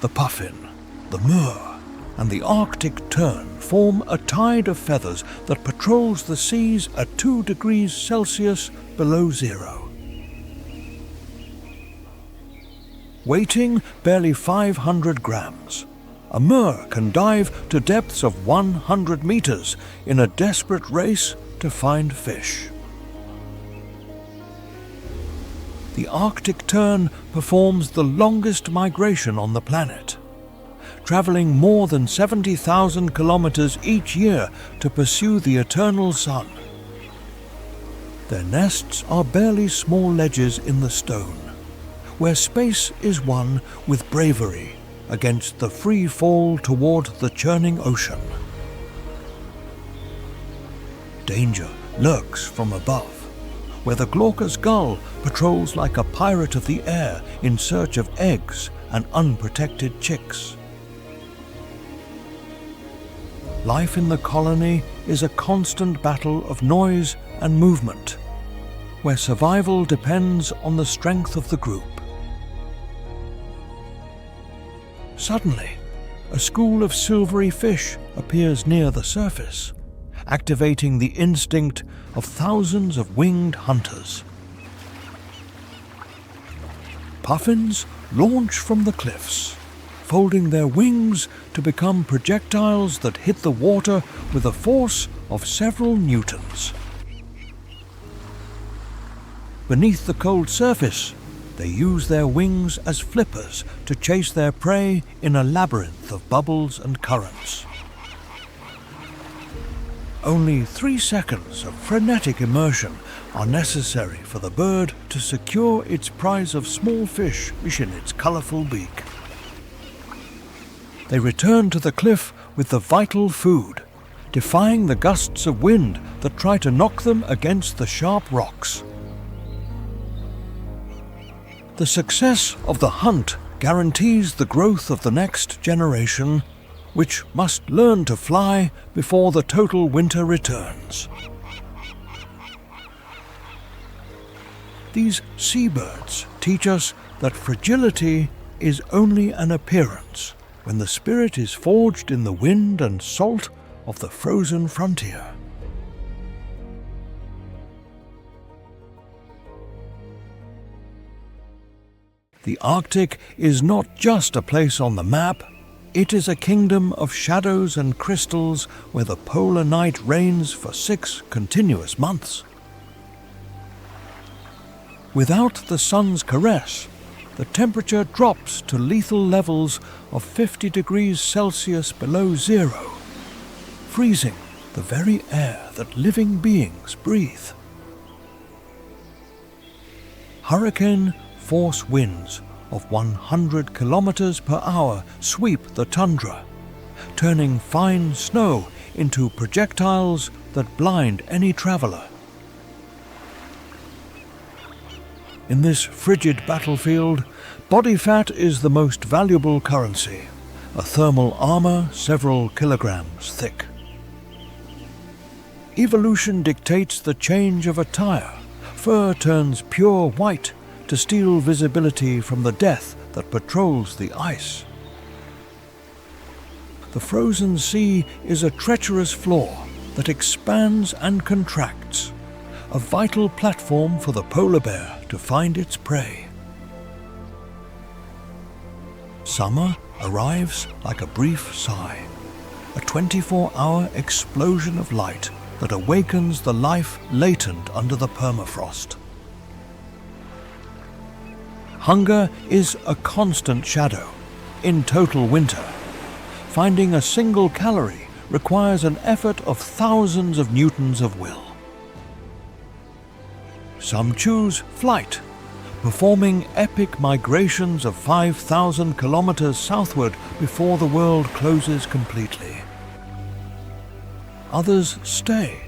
The puffin, the murre, and the Arctic tern form a tide of feathers that patrols the seas at 2 degrees Celsius below zero. Weighing barely 500 grams, a murre can dive to depths of 100 meters in a desperate race to find fish. The Arctic tern performs the longest migration on the planet, traveling more than 70,000 kilometers each year to pursue the eternal sun. Their nests are barely small ledges in the stone, where space is won with bravery against the free fall toward the churning ocean. Danger lurks from above, where the glaucous gull patrols like a pirate of the air in search of eggs and unprotected chicks. Life in the colony is a constant battle of noise and movement, where survival depends on the strength of the group. Suddenly, a school of silvery fish appears near the surface, activating the instinct of thousands of winged hunters. Puffins launch from the cliffs, folding their wings to become projectiles that hit the water with a force of several newtons. Beneath the cold surface, they use their wings as flippers to chase their prey in a labyrinth of bubbles and currents. Only 3 seconds of frenetic immersion are necessary for the bird to secure its prize of small fish in its colorful beak. They return to the cliff with the vital food, defying the gusts of wind that try to knock them against the sharp rocks. The success of the hunt guarantees the growth of the next generation, which must learn to fly before the total winter returns. These seabirds teach us that fragility is only an appearance when the spirit is forged in the wind and salt of the frozen frontier. The Arctic is not just a place on the map, it is a kingdom of shadows and crystals where the polar night reigns for 6 continuous months. Without the sun's caress, the temperature drops to lethal levels of 50 degrees Celsius below zero, freezing the very air that living beings breathe. Hurricane force winds of 100 kilometers per hour sweep the tundra, turning fine snow into projectiles that blind any traveler. In this frigid battlefield, body fat is the most valuable currency, a thermal armor several kilograms thick. Evolution dictates the change of attire. Fur turns pure white to steal visibility from the death that patrols the ice. The frozen sea is a treacherous floor that expands and contracts, a vital platform for the polar bear to find its prey. Summer arrives like a brief sigh, a 24-hour explosion of light that awakens the life latent under the permafrost. Hunger is a constant shadow in total winter. Finding a single calorie requires an effort of thousands of newtons of will. Some choose flight, performing epic migrations of 5,000 kilometers southward before the world closes completely. Others stay,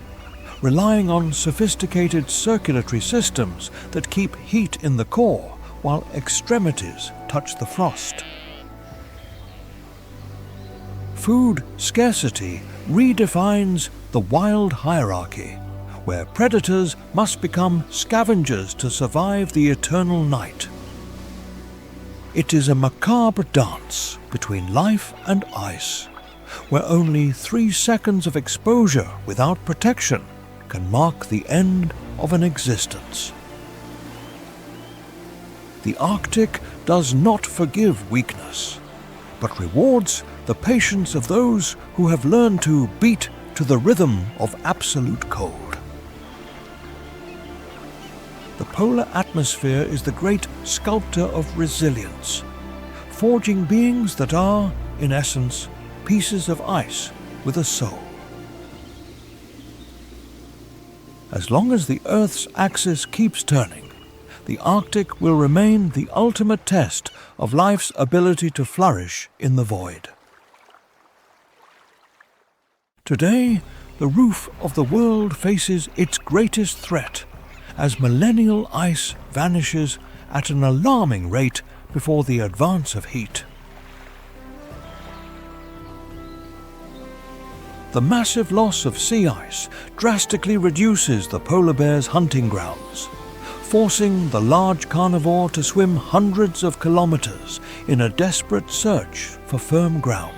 relying on sophisticated circulatory systems that keep heat in the core while extremities touch the frost. Food scarcity redefines the wild hierarchy, where predators must become scavengers to survive the eternal night. It is a macabre dance between life and ice, where only 3 seconds of exposure without protection can mark the end of an existence. The Arctic does not forgive weakness, but rewards the patience of those who have learned to beat to the rhythm of absolute cold. The polar atmosphere is the great sculptor of resilience, forging beings that are, in essence, pieces of ice with a soul. As long as the Earth's axis keeps turning, the Arctic will remain the ultimate test of life's ability to flourish in the void. Today, the roof of the world faces its greatest threat as millennial ice vanishes at an alarming rate before the advance of heat. The massive loss of sea ice drastically reduces the polar bear's hunting grounds, forcing the large carnivore to swim hundreds of kilometers in a desperate search for firm ground.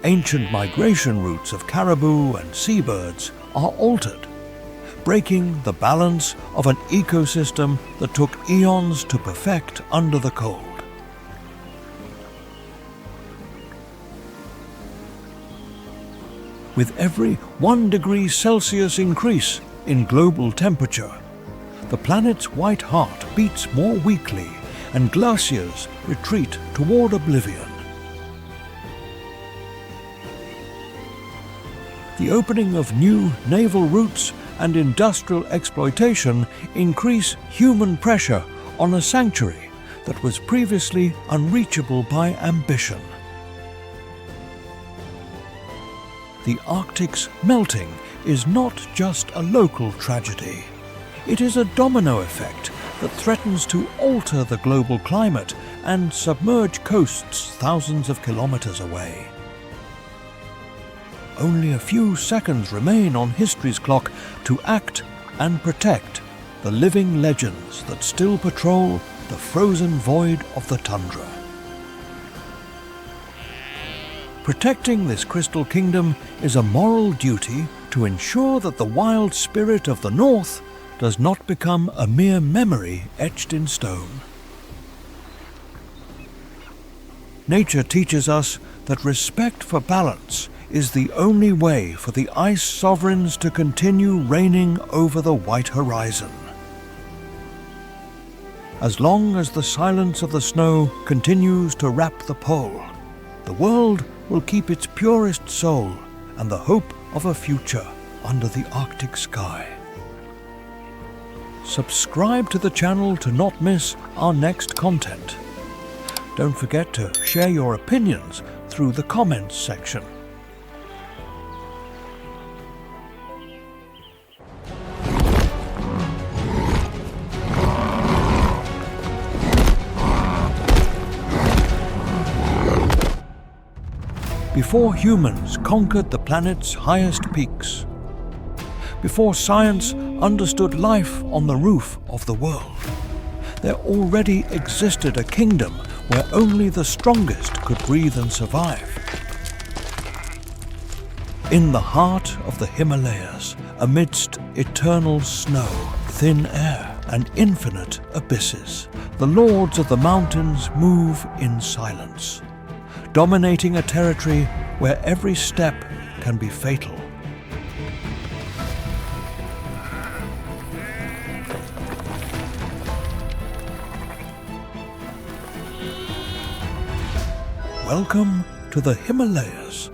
Ancient migration routes of caribou and seabirds are altered, breaking the balance of an ecosystem that took eons to perfect under the cold. With every 1 degree Celsius increase in global temperature, the planet's white heart beats more weakly and glaciers retreat toward oblivion. The opening of new naval routes and industrial exploitation increase human pressure on a sanctuary that was previously unreachable by ambition. The Arctic's melting is not just a local tragedy. It is a domino effect that threatens to alter the global climate and submerge coasts thousands of kilometers away. Only a few seconds remain on history's clock to act and protect the living legends that still patrol the frozen void of the tundra. Protecting this crystal kingdom is a moral duty to ensure that the wild spirit of the North does not become a mere memory etched in stone. Nature teaches us that respect for balance is the only way for the ice sovereigns to continue reigning over the white horizon. As long as the silence of the snow continues to wrap the pole, the world will keep its purest soul and the hope of a future under the Arctic sky. Subscribe to the channel to not miss our next content. Don't forget to share your opinions through the comments section. Before humans conquered the planet's highest peaks, before science understood life on the roof of the world, there already existed a kingdom where only the strongest could breathe and survive. In the heart of the Himalayas, amidst eternal snow, thin air, and infinite abysses, the lords of the mountains move in silence, dominating a territory where every step can be fatal. Welcome to the Himalayas,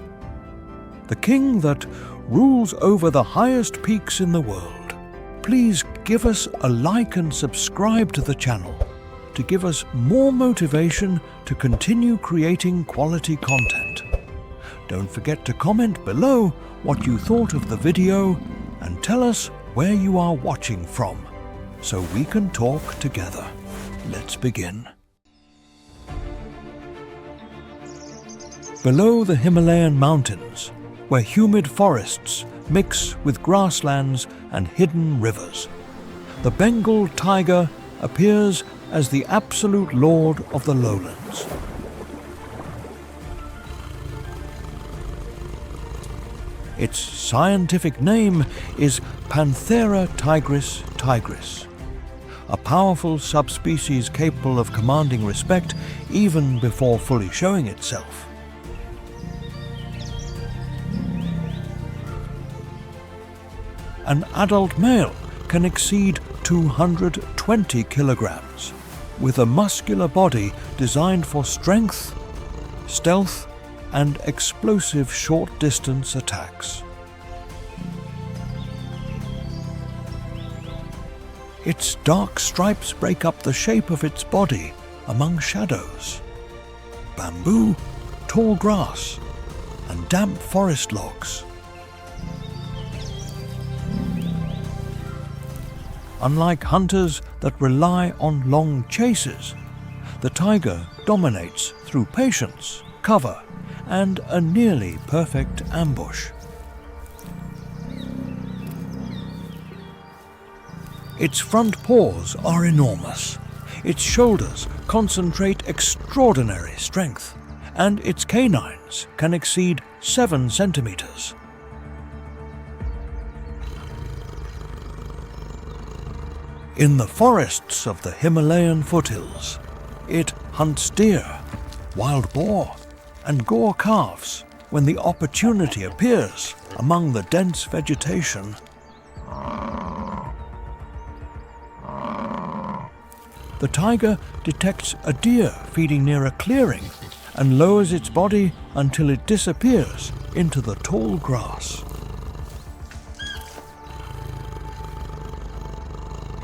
the king that rules over the highest peaks in the world. Please give us a like and subscribe to the channel to give us more motivation to continue creating quality content. Don't forget to comment below what you thought of the video and tell us where you are watching from so we can talk together. Let's begin. Below the Himalayan mountains, where humid forests mix with grasslands and hidden rivers, the Bengal tiger appears as the absolute lord of the lowlands. Its scientific name is Panthera tigris tigris, a powerful subspecies capable of commanding respect even before fully showing itself. An adult male can exceed 220 kilograms, with a muscular body designed for strength, stealth, and explosive short-distance attacks. Its dark stripes break up the shape of its body among shadows, bamboo, tall grass, and damp forest logs. Unlike hunters that rely on long chases, the tiger dominates through patience, cover, and a nearly perfect ambush. Its front paws are enormous, its shoulders concentrate extraordinary strength, and its canines can exceed 7 centimeters. In the forests of the Himalayan foothills, it hunts deer, wild boar, and gore calves when the opportunity appears among the dense vegetation. The tiger detects a deer feeding near a clearing and lowers its body until it disappears into the tall grass.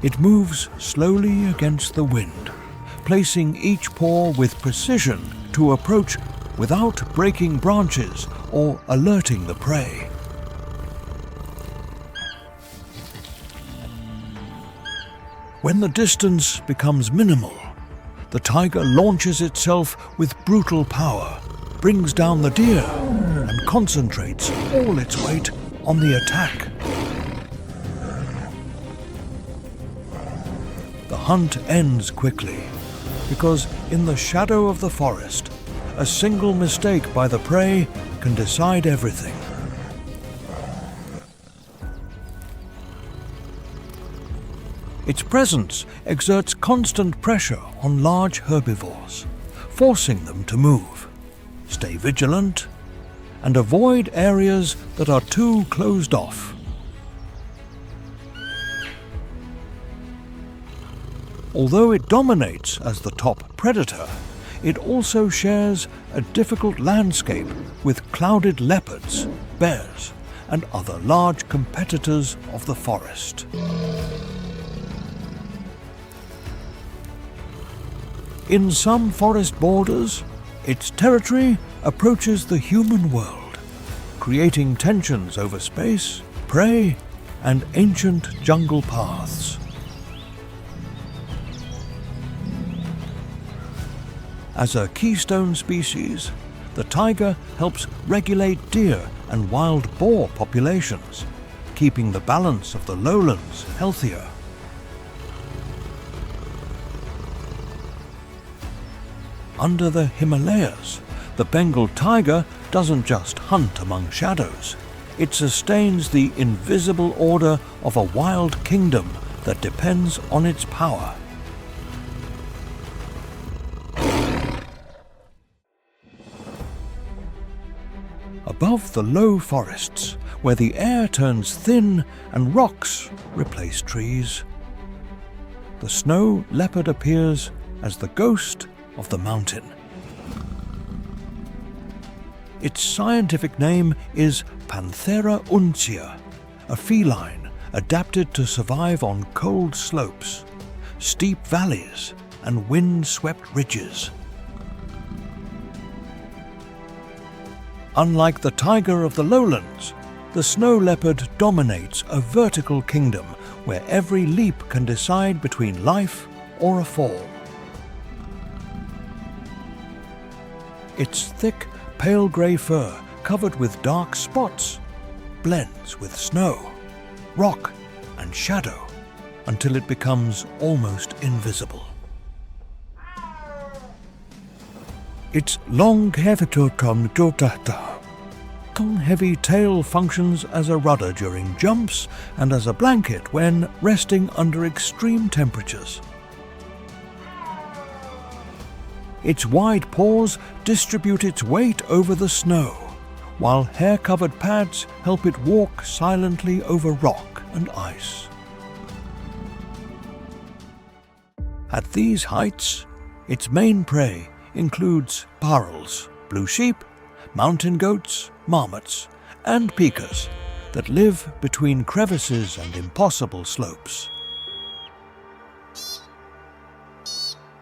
It moves slowly against the wind, placing each paw with precision to approach without breaking branches or alerting the prey. When the distance becomes minimal, the tiger launches itself with brutal power, brings down the deer, and concentrates all its weight on the attack. The hunt ends quickly, because in the shadow of the forest, a single mistake by the prey can decide everything. Its presence exerts constant pressure on large herbivores, forcing them to move, stay vigilant, and avoid areas that are too closed off. Although it dominates as the top predator, it also shares a difficult landscape with clouded leopards, bears, and other large competitors of the forest. In some forest borders, its territory approaches the human world, creating tensions over space, prey, and ancient jungle paths. As a keystone species, the tiger helps regulate deer and wild boar populations, keeping the balance of the lowlands healthier. Under the Himalayas, the Bengal tiger doesn't just hunt among shadows. it sustains the invisible order of a wild kingdom that depends on its power. Above the low forests, where the air turns thin and rocks replace trees, the snow leopard appears as the ghost of the mountain. Its scientific name is Panthera uncia, a feline adapted to survive on cold slopes, steep valleys, and wind-swept ridges. Unlike the tiger of the lowlands, the snow leopard dominates a vertical kingdom where every leap can decide between life or a fall. Its thick, pale grey fur, covered with dark spots, blends with snow, rock, and shadow until it becomes almost invisible. Its long heavy tail functions as a rudder during jumps and as a blanket when resting under extreme temperatures. Its wide paws distribute its weight over the snow, while hair-covered pads help it walk silently over rock and ice. At these heights, its main prey includes parels, blue sheep, mountain goats, marmots, and pikas that live between crevices and impossible slopes.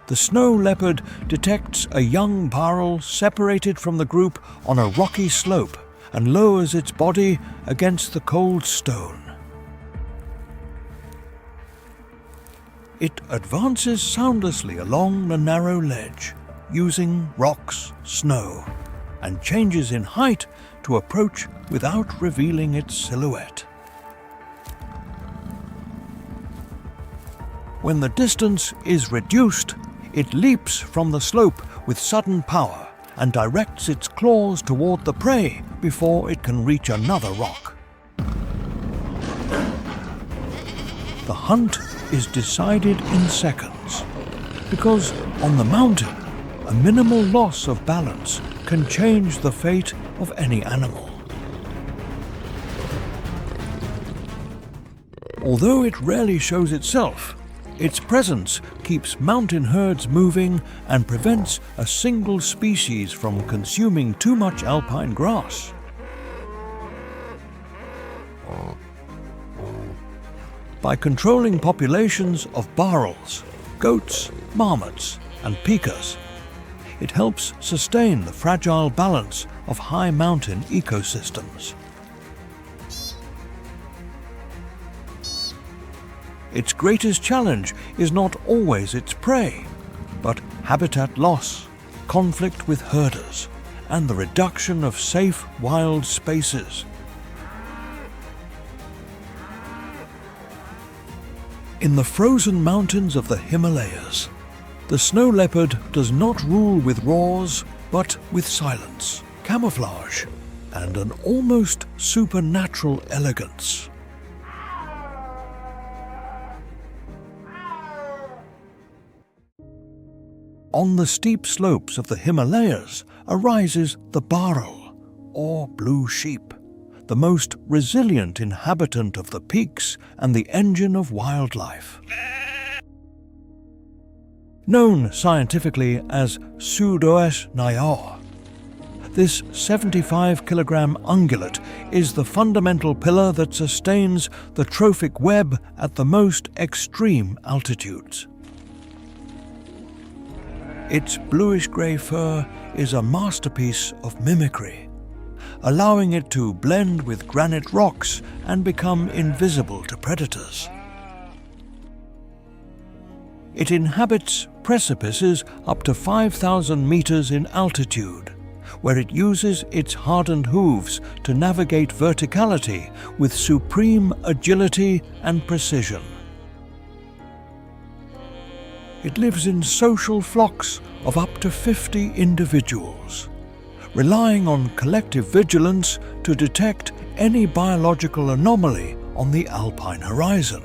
The snow leopard detects a young parel separated from the group on a rocky slope and lowers its body against the cold stone. It advances soundlessly along the narrow ledge, using rocks, snow, and changes in height to approach without revealing its silhouette. When the distance is reduced, it leaps from the slope with sudden power and directs its claws toward the prey before it can reach another rock. The hunt is decided in seconds, because on the mountain, a minimal loss of balance can change the fate of any animal. Although it rarely shows itself, its presence keeps mountain herds moving and prevents a single species from consuming too much alpine grass. By controlling populations of barrels, goats, marmots, and pikas, it helps sustain the fragile balance of high mountain ecosystems. Its greatest challenge is not always its prey, but habitat loss, conflict with herders, and the reduction of safe wild spaces. In the frozen mountains of the Himalayas, the snow leopard does not rule with roars, but with silence, camouflage, and an almost supernatural elegance. On the steep slopes of the Himalayas arises the barrel, or blue sheep, the most resilient inhabitant of the peaks and the engine of wildlife. Known scientifically as Sudoes Nayor, this 75-kilogram ungulate is the fundamental pillar that sustains the trophic web at the most extreme altitudes. Its bluish-grey fur is a masterpiece of mimicry, allowing it to blend with granite rocks and become invisible to predators. It inhabits precipices up to 5,000 meters in altitude, where it uses its hardened hooves to navigate verticality with supreme agility and precision. It lives in social flocks of up to 50 individuals, relying on collective vigilance to detect any biological anomaly on the alpine horizon.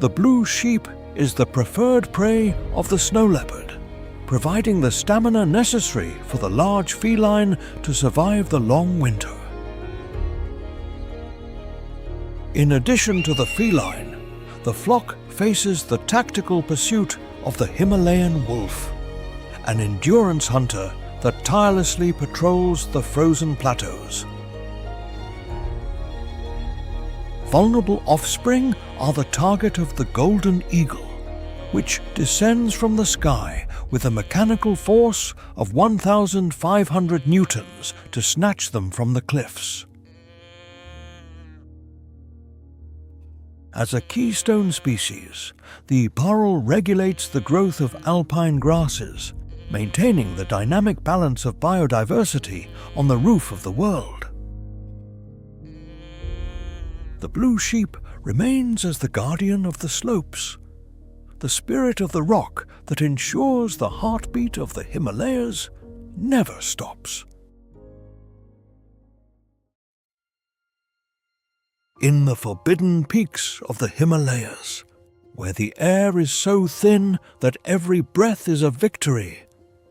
The blue sheep is the preferred prey of the snow leopard, providing the stamina necessary for the large feline to survive the long winter. In addition to the feline, the flock faces the tactical pursuit of the Himalayan wolf, an endurance hunter that tirelessly patrols the frozen plateaus. Vulnerable offspring are the target of the golden eagle, which descends from the sky with a mechanical force of 1,500 newtons to snatch them from the cliffs. As a keystone species, the burrell regulates the growth of alpine grasses, maintaining the dynamic balance of biodiversity on the roof of the world. The blue sheep remains as the guardian of the slopes, the spirit of the rock that ensures the heartbeat of the Himalayas never stops. In the forbidden peaks of the Himalayas, where the air is so thin that every breath is a victory,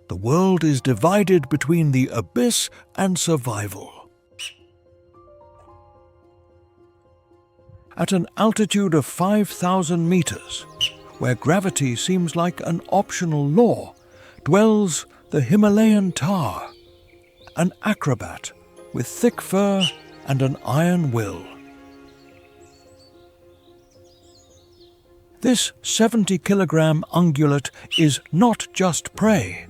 the world is divided between the abyss and survival. At an altitude of 5,000 meters, where gravity seems like an optional law, dwells the Himalayan tahr, an acrobat with thick fur and an iron will. This 70-kilogram ungulate is not just prey.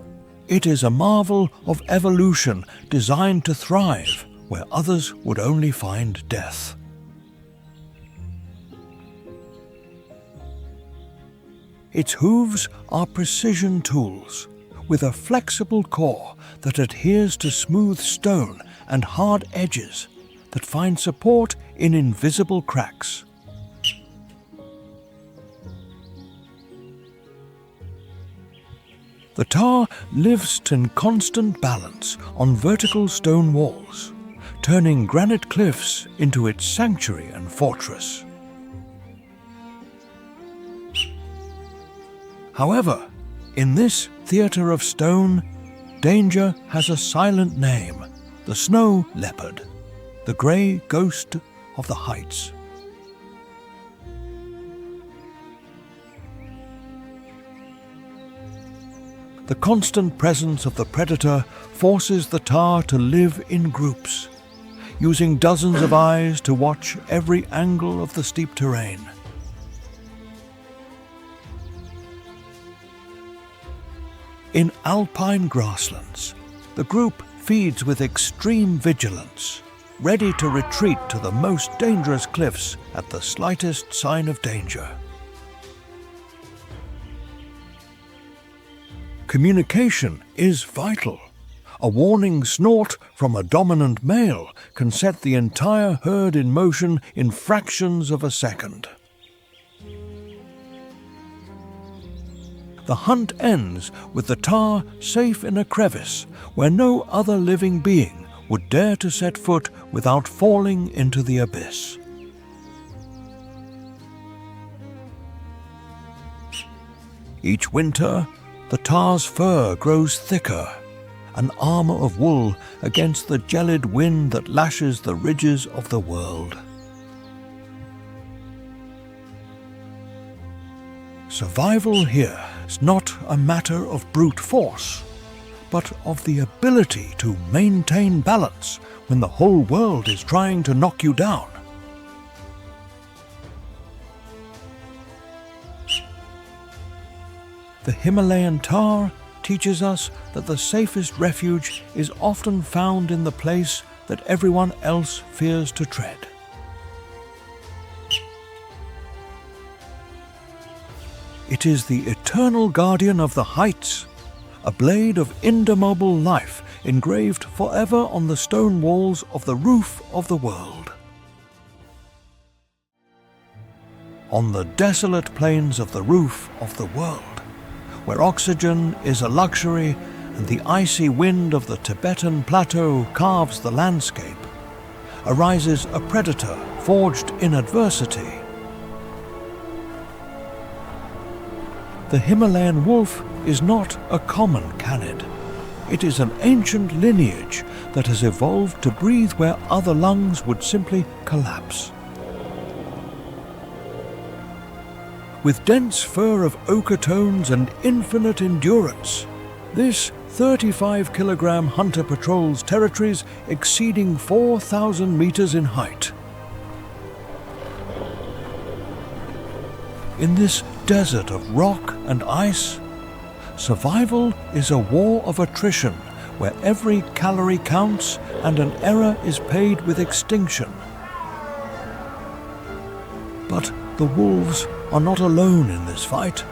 It is a marvel of evolution designed to thrive where others would only find death. Its hooves are precision tools, with a flexible core that adheres to smooth stone and hard edges that find support in invisible cracks. The tahr lives in constant balance on vertical stone walls, turning granite cliffs into its sanctuary and fortress. However, in this theatre of stone, danger has a silent name: the snow leopard, the grey ghost of the heights. The constant presence of the predator forces the tahr to live in groups, using dozens of eyes to watch every angle of the steep terrain. In alpine grasslands, the group feeds with extreme vigilance, ready to retreat to the most dangerous cliffs at the slightest sign of danger. Communication is vital. A warning snort from a dominant male can set the entire herd in motion in fractions of a second. The hunt ends with the tahr safe in a crevice where no other living being would dare to set foot without falling into the abyss. Each winter, the tahr's fur grows thicker, an armor of wool against the gelid wind that lashes the ridges of the world. Survival here is not a matter of brute force, but of the ability to maintain balance when the whole world is trying to knock you down. The Himalayan tahr teaches us that the safest refuge is often found in the place that everyone else fears to tread. It is the eternal guardian of the heights, a blade of indomitable life engraved forever on the stone walls of the roof of the world. On the desolate plains of the roof of the world, where oxygen is a luxury and the icy wind of the Tibetan plateau carves the landscape, arises a predator forged in adversity. The Himalayan wolf is not a common canid. It is an ancient lineage that has evolved to breathe where other lungs would simply collapse. With dense fur of ochre tones and infinite endurance, this 35-kilogram hunter patrols territories exceeding 4,000 meters in height. In this desert of rock and ice, survival is a war of attrition where every calorie counts and an error is paid with extinction. But the wolves are not alone in this fight.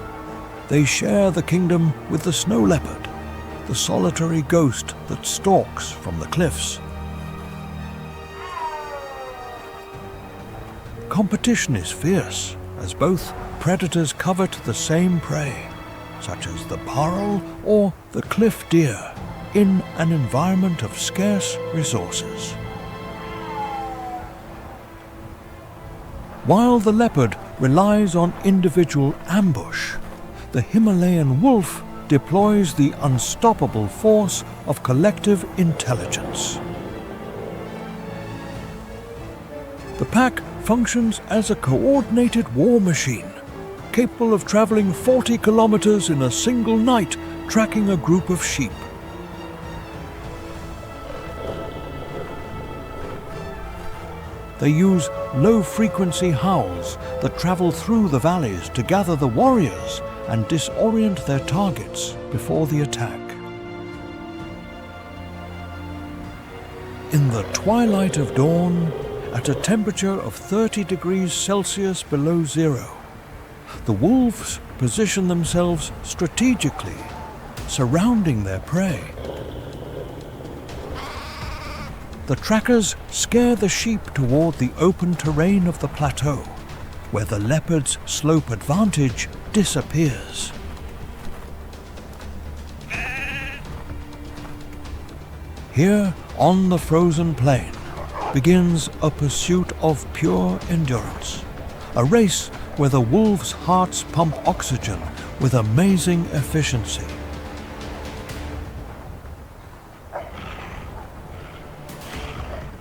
They share the kingdom with the snow leopard, the solitary ghost that stalks from the cliffs. Competition is fierce, as both predators covet the same prey, such as the bharal or the cliff deer, in an environment of scarce resources. While the leopard relies on individual ambush, the Himalayan wolf deploys the unstoppable force of collective intelligence. The pack functions as a coordinated war machine, capable of traveling 40 kilometers in a single night, tracking a group of sheep. They use low-frequency howls that travel through the valleys to gather the warriors and disorient their targets before the attack. In the twilight of dawn, at a temperature of 30 degrees Celsius below zero, the wolves position themselves strategically, surrounding their prey. The trackers scare the sheep toward the open terrain of the plateau, where the leopard's slope advantage disappears. Here, on the frozen plain, begins a pursuit of pure endurance, a race where the wolves' hearts pump oxygen with amazing efficiency.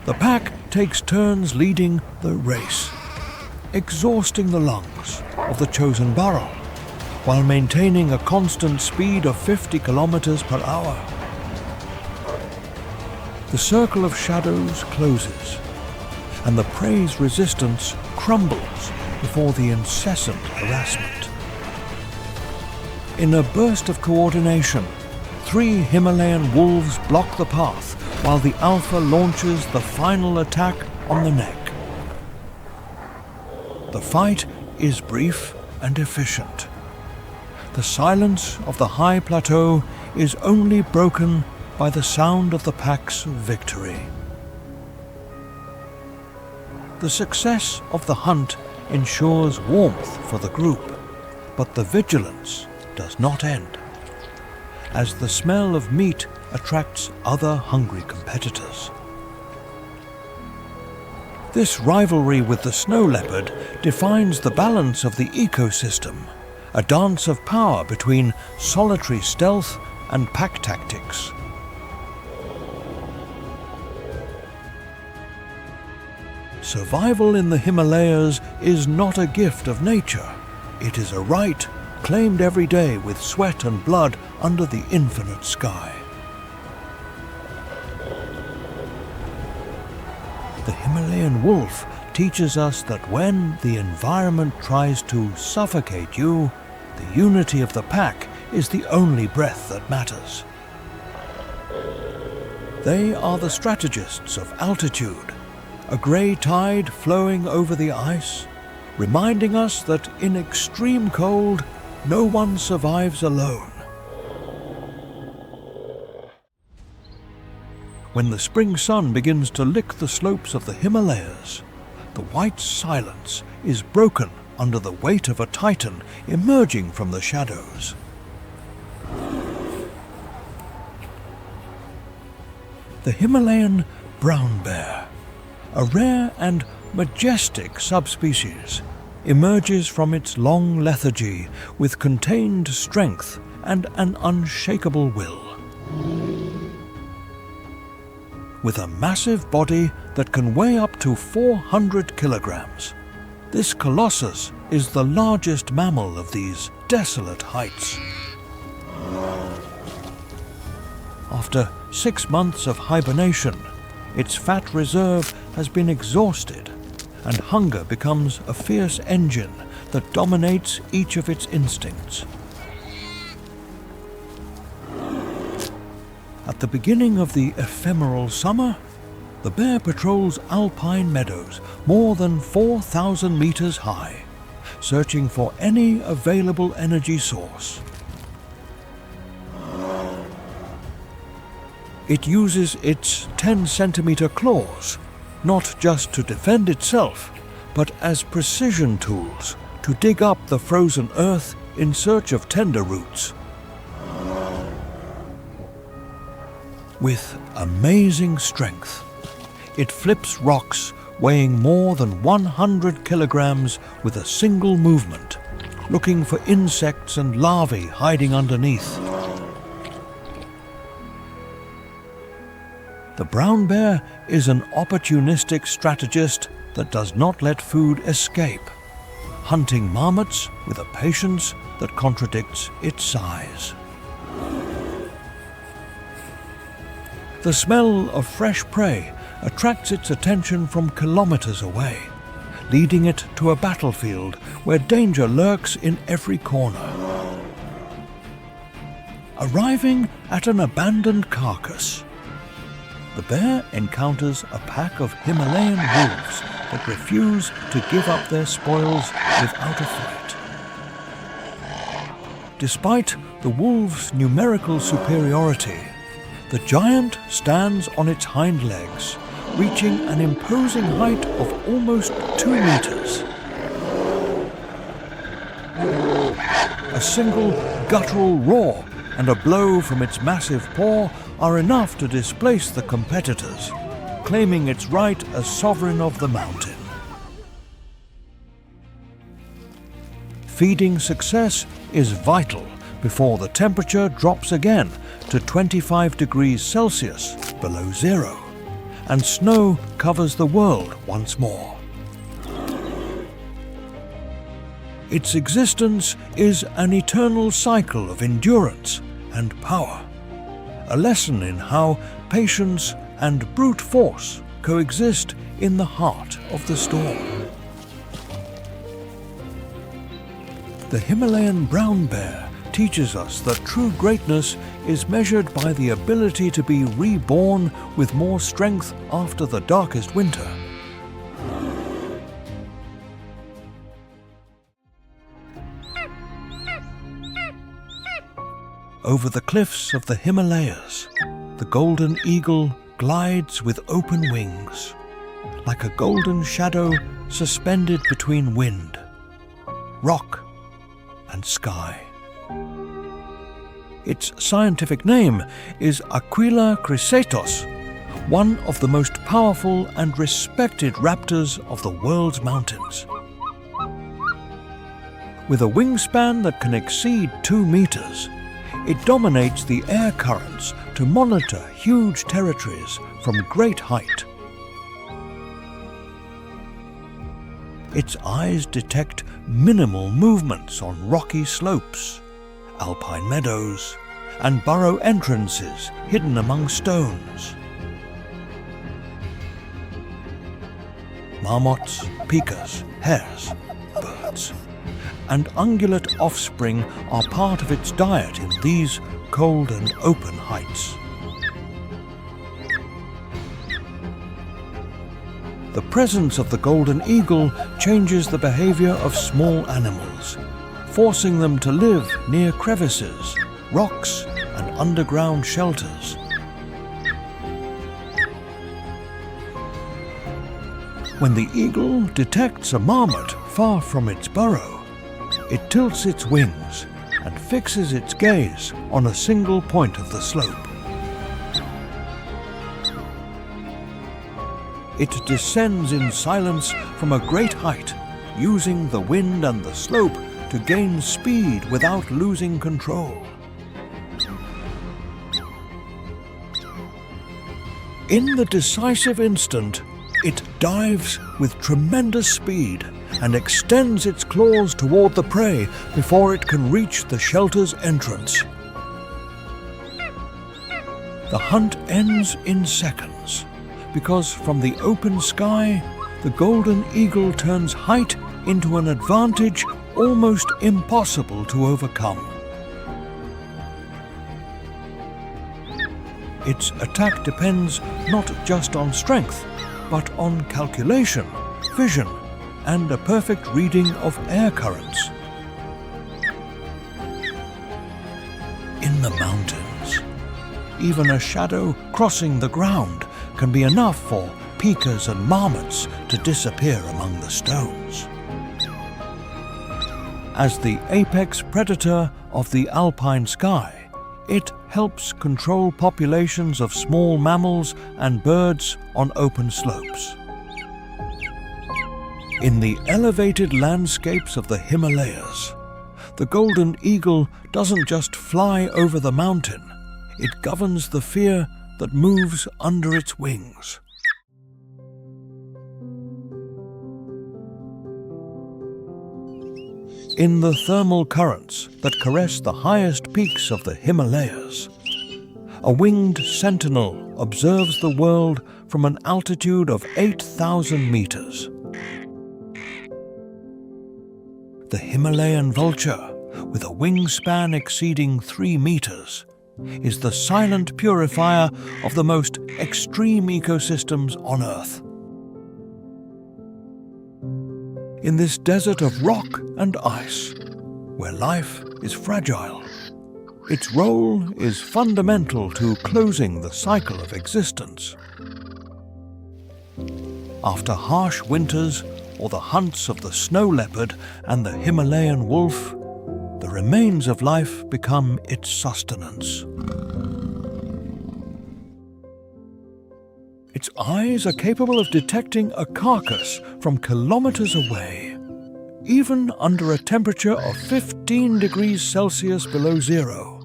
The pack takes turns leading the race, exhausting the lungs of the chosen bharal, while maintaining a constant speed of 50 kilometers per hour. The circle of shadows closes, and the prey's resistance crumbles before the incessant harassment. In a burst of coordination, 3 Himalayan wolves block the path while the alpha launches the final attack on the neck. The fight is brief and efficient. The silence of the high plateau is only broken by the sound of the pack's victory. The success of the hunt ensures warmth for the group, but the vigilance does not end, as the smell of meat attracts other hungry competitors. This rivalry with the snow leopard defines the balance of the ecosystem, a dance of power between solitary stealth and pack tactics. Survival in the Himalayas is not a gift of nature. It is a right claimed every day with sweat and blood under the infinite sky. The Himalayan wolf teaches us that when the environment tries to suffocate you, the unity of the pack is the only breath that matters. They are the strategists of altitude, a grey tide flowing over the ice, reminding us that in extreme cold, no one survives alone. When the spring sun begins to lick the slopes of the Himalayas, the white silence is broken under the weight of a titan emerging from the shadows. The Himalayan brown bear, a rare and majestic subspecies, emerges from its long lethargy with contained strength and an unshakable will. With a massive body that can weigh up to 400 kilograms, this colossus is the largest mammal of these desolate heights. After 6 months of hibernation, its fat reserve has been exhausted, and hunger becomes a fierce engine that dominates each of its instincts. At the beginning of the ephemeral summer, the bear patrols alpine meadows more than 4,000 meters high, searching for any available energy source. It uses its 10-centimeter claws not just to defend itself, but as precision tools to dig up the frozen earth in search of tender roots. With amazing strength, it flips rocks weighing more than 100 kilograms with a single movement, looking for insects and larvae hiding underneath. The brown bear is an opportunistic strategist that does not let food escape, hunting marmots with a patience that contradicts its size. The smell of fresh prey attracts its attention from kilometers away, leading it to a battlefield where danger lurks in every corner. Arriving at an abandoned carcass, the bear encounters a pack of Himalayan wolves that refuse to give up their spoils without a fight. Despite the wolves' numerical superiority, the giant stands on its hind legs, reaching an imposing height of almost 2 meters. A single guttural roar and a blow from its massive paw are enough to displace the competitors, claiming its right as sovereign of the mountain. Feeding success is vital before the temperature drops again to 25 degrees Celsius below zero, and snow covers the world once more. Its existence is an eternal cycle of endurance and power, a lesson in how patience and brute force coexist in the heart of the storm. The Himalayan brown bear teaches us that true greatness is measured by the ability to be reborn with more strength after the darkest winter. Over the cliffs of the Himalayas, the golden eagle glides with open wings, like a golden shadow suspended between wind, rock, and sky. Its scientific name is Aquila chrysaetos, one of the most powerful and respected raptors of the world's mountains. With a wingspan that can exceed 2 meters, it dominates the air currents to monitor huge territories from great height. Its eyes detect minimal movements on rocky slopes, alpine meadows, and burrow entrances hidden among stones. Marmots, pikas, hares, birds, and ungulate offspring are part of its diet in these cold and open heights. The presence of the golden eagle changes the behavior of small animals, forcing them to live near crevices, rocks, and underground shelters. When the eagle detects a marmot far from its burrow, it tilts its wings and fixes its gaze on a single point of the slope. It descends in silence from a great height, using the wind and the slope to gain speed without losing control. In the decisive instant, it dives with tremendous speed and extends its claws toward the prey before it can reach the shelter's entrance. The hunt ends in seconds, because from the open sky, the golden eagle turns height into an advantage almost impossible to overcome. Its attack depends not just on strength, but on calculation, vision, and a perfect reading of air currents. In the mountains, even a shadow crossing the ground can be enough for pikas and marmots to disappear among the stones. As the apex predator of the alpine sky, it helps control populations of small mammals and birds on open slopes. In the elevated landscapes of the Himalayas, the golden eagle doesn't just fly over the mountain, it governs the fear that moves under its wings. In the thermal currents that caress the highest peaks of the Himalayas, a winged sentinel observes the world from an altitude of 8,000 meters. The Himalayan vulture, with a wingspan exceeding 3 meters, is the silent purifier of the most extreme ecosystems on Earth. In this desert of rock and ice, where life is fragile, its role is fundamental to closing the cycle of existence. After harsh winters or the hunts of the snow leopard and the Himalayan wolf, the remains of life become its sustenance. Its eyes are capable of detecting a carcass from kilometers away, even under a temperature of 15 degrees Celsius below zero.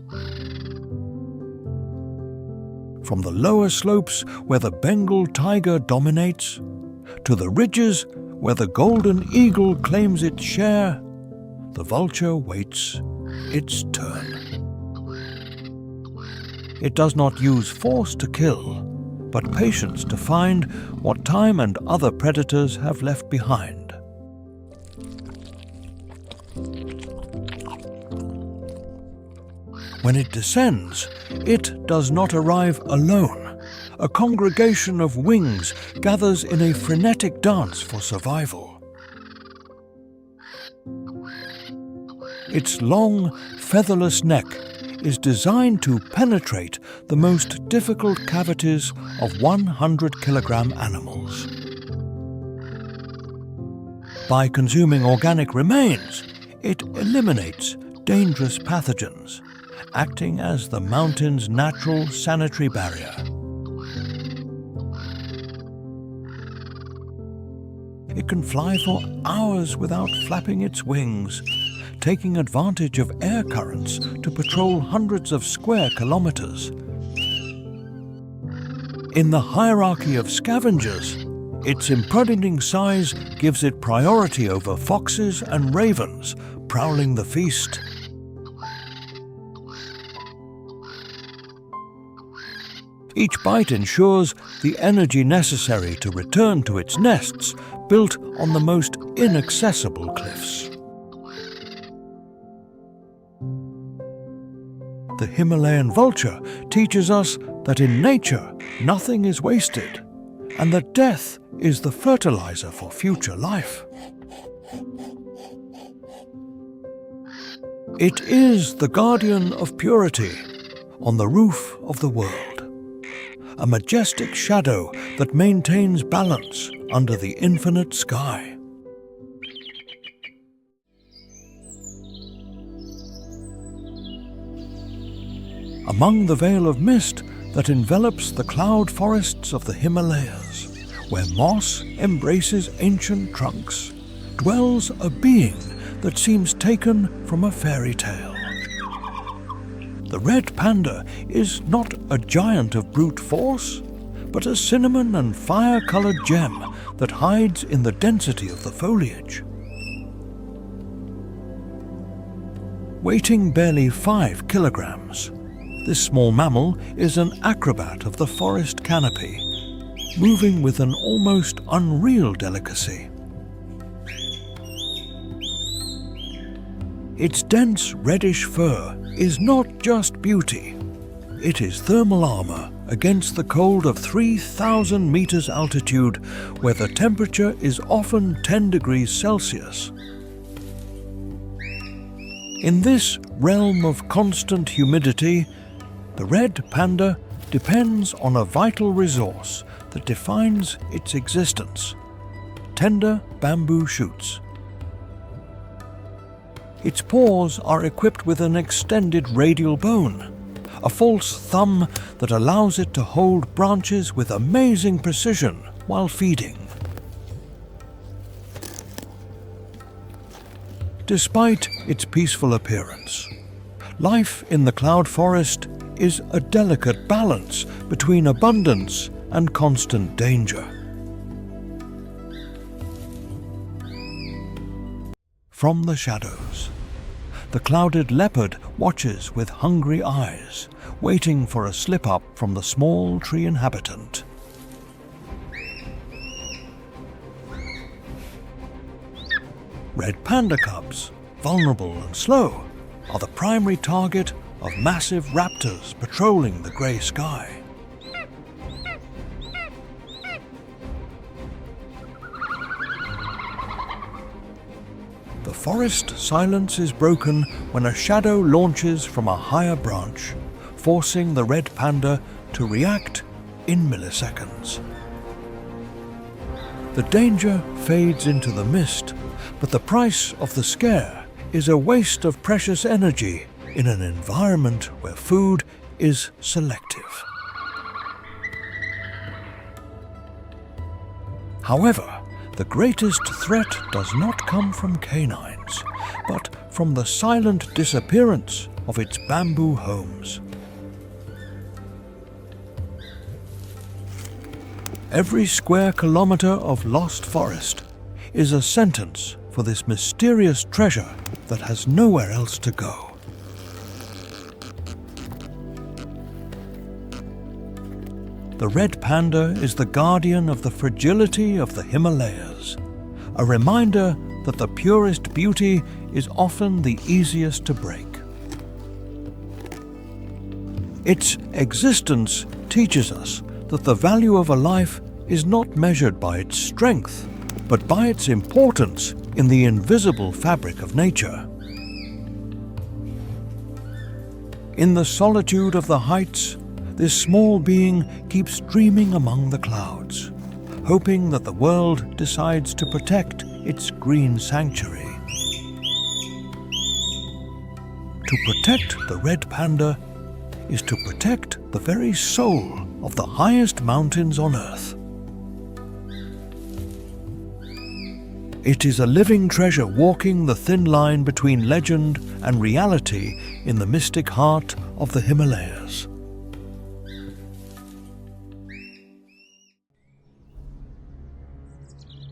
From the lower slopes where the Bengal tiger dominates, to the ridges where the golden eagle claims its share, the vulture waits its turn. It does not use force to kill, but patience to find what time and other predators have left behind. When it descends, it does not arrive alone. A congregation of wings gathers in a frenetic dance for survival. Its long, featherless neck is designed to penetrate the most difficult cavities of 100-kilogram animals. By consuming organic remains, it eliminates dangerous pathogens, acting as the mountain's natural sanitary barrier. It can fly for hours without flapping its wings, taking advantage of air currents to patrol hundreds of square kilometers. In the hierarchy of scavengers, its imposing size gives it priority over foxes and ravens prowling the feast. Each bite ensures the energy necessary to return to its nests built on the most inaccessible cliffs. The Himalayan vulture teaches us that in nature nothing is wasted, and that death is the fertilizer for future life. It is the guardian of purity on the roof of the world, a majestic shadow that maintains balance under the infinite sky. Among the veil of mist that envelops the cloud forests of the Himalayas, Where moss embraces ancient trunks, dwells a being that seems taken from a fairy tale. The red panda is not a giant of brute force, but a cinnamon and fire-colored gem that hides in the density of the foliage. Weighing barely 5 kilograms, this small mammal is an acrobat of the forest canopy, moving with an almost unreal delicacy. Its dense reddish fur is not just beauty, it is thermal armor against the cold of 3,000 meters altitude, where the temperature is often 10 degrees Celsius. In this realm of constant humidity, the red panda depends on a vital resource that defines its existence: tender bamboo shoots. Its paws are equipped with an extended radial bone, a false thumb that allows it to hold branches with amazing precision while feeding. Despite its peaceful appearance, life in the cloud forest is a delicate balance between abundance and constant danger. From the shadows, the clouded leopard watches with hungry eyes, waiting for a slip-up from the small tree inhabitant. Red panda cubs, vulnerable and slow, are the primary target of massive raptors patrolling the grey sky. The forest silence is broken when a shadow launches from a higher branch, forcing the red panda to react in milliseconds. The danger fades into the mist, but the price of the scare is a waste of precious energy in an environment where food is selective. However, the greatest threat does not come from canines, but from the silent disappearance of its bamboo homes. Every square kilometer of lost forest is a sentence for this mysterious treasure that has nowhere else to go. The red panda is the guardian of the fragility of the Himalayas, a reminder that the purest beauty is often the easiest to break. Its existence teaches us that the value of a life is not measured by its strength, but by its importance in the invisible fabric of nature. In the solitude of the heights, this small being keeps dreaming among the clouds, hoping that the world decides to protect its green sanctuary. To protect the red panda is to protect the very soul of the highest mountains on Earth. It is a living treasure walking the thin line between legend and reality in the mystic heart of the Himalayas.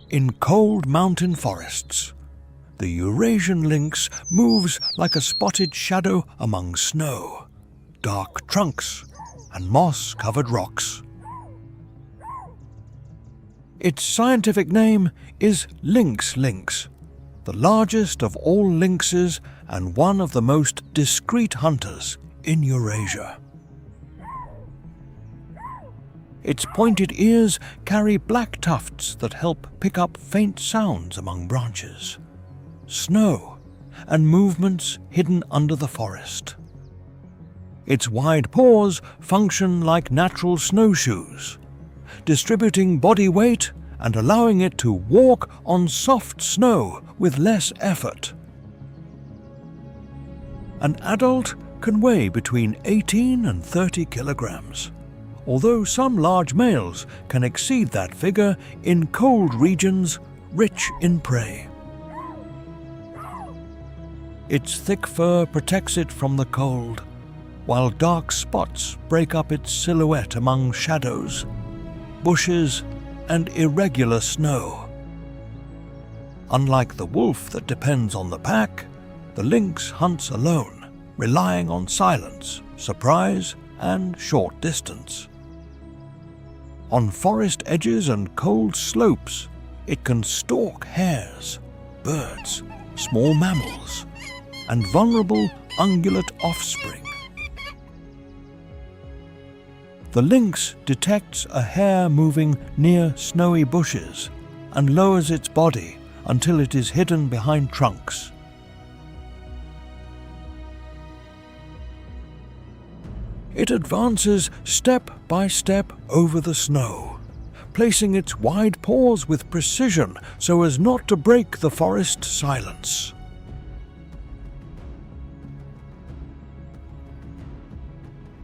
In cold mountain forests, the Eurasian lynx moves like a spotted shadow among snow, dark trunks, and moss-covered rocks. Its scientific name is lynx, the largest of all lynxes and one of the most discreet hunters in Eurasia. Its pointed ears carry black tufts that help pick up faint sounds among branches, snow, and movements hidden under the forest. Its wide paws function like natural snowshoes, distributing body weight and allowing it to walk on soft snow with less effort. An adult can weigh between 18 and 30 kilograms, although some large males can exceed that figure in cold regions rich in prey. Its thick fur protects it from the cold, while dark spots break up its silhouette among shadows, bushes, and irregular snow. Unlike the wolf that depends on the pack, the lynx hunts alone, relying on silence, surprise, and short distance. On forest edges and cold slopes, it can stalk hares, birds, small mammals, and vulnerable ungulate offspring. The lynx detects a hare moving near snowy bushes and lowers its body until it is hidden behind trunks. It advances step by step over the snow, placing its wide paws with precision so as not to break the forest silence.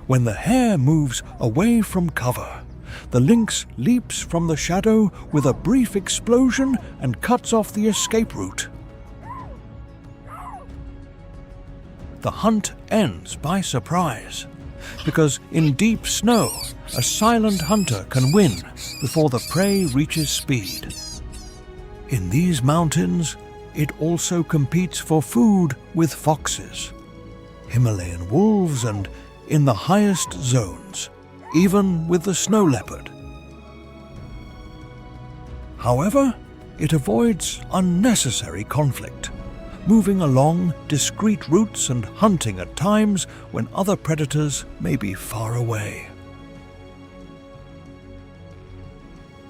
When the hare moves away from cover, the lynx leaps from the shadow with a brief explosion and cuts off the escape route. The hunt ends by surprise, because in deep snow, a silent hunter can win before the prey reaches speed. In these mountains, it also competes for food with foxes, Himalayan wolves, and in the highest zones, even with the snow leopard. However, it avoids unnecessary conflict, moving along discrete routes and hunting at times when other predators may be far away.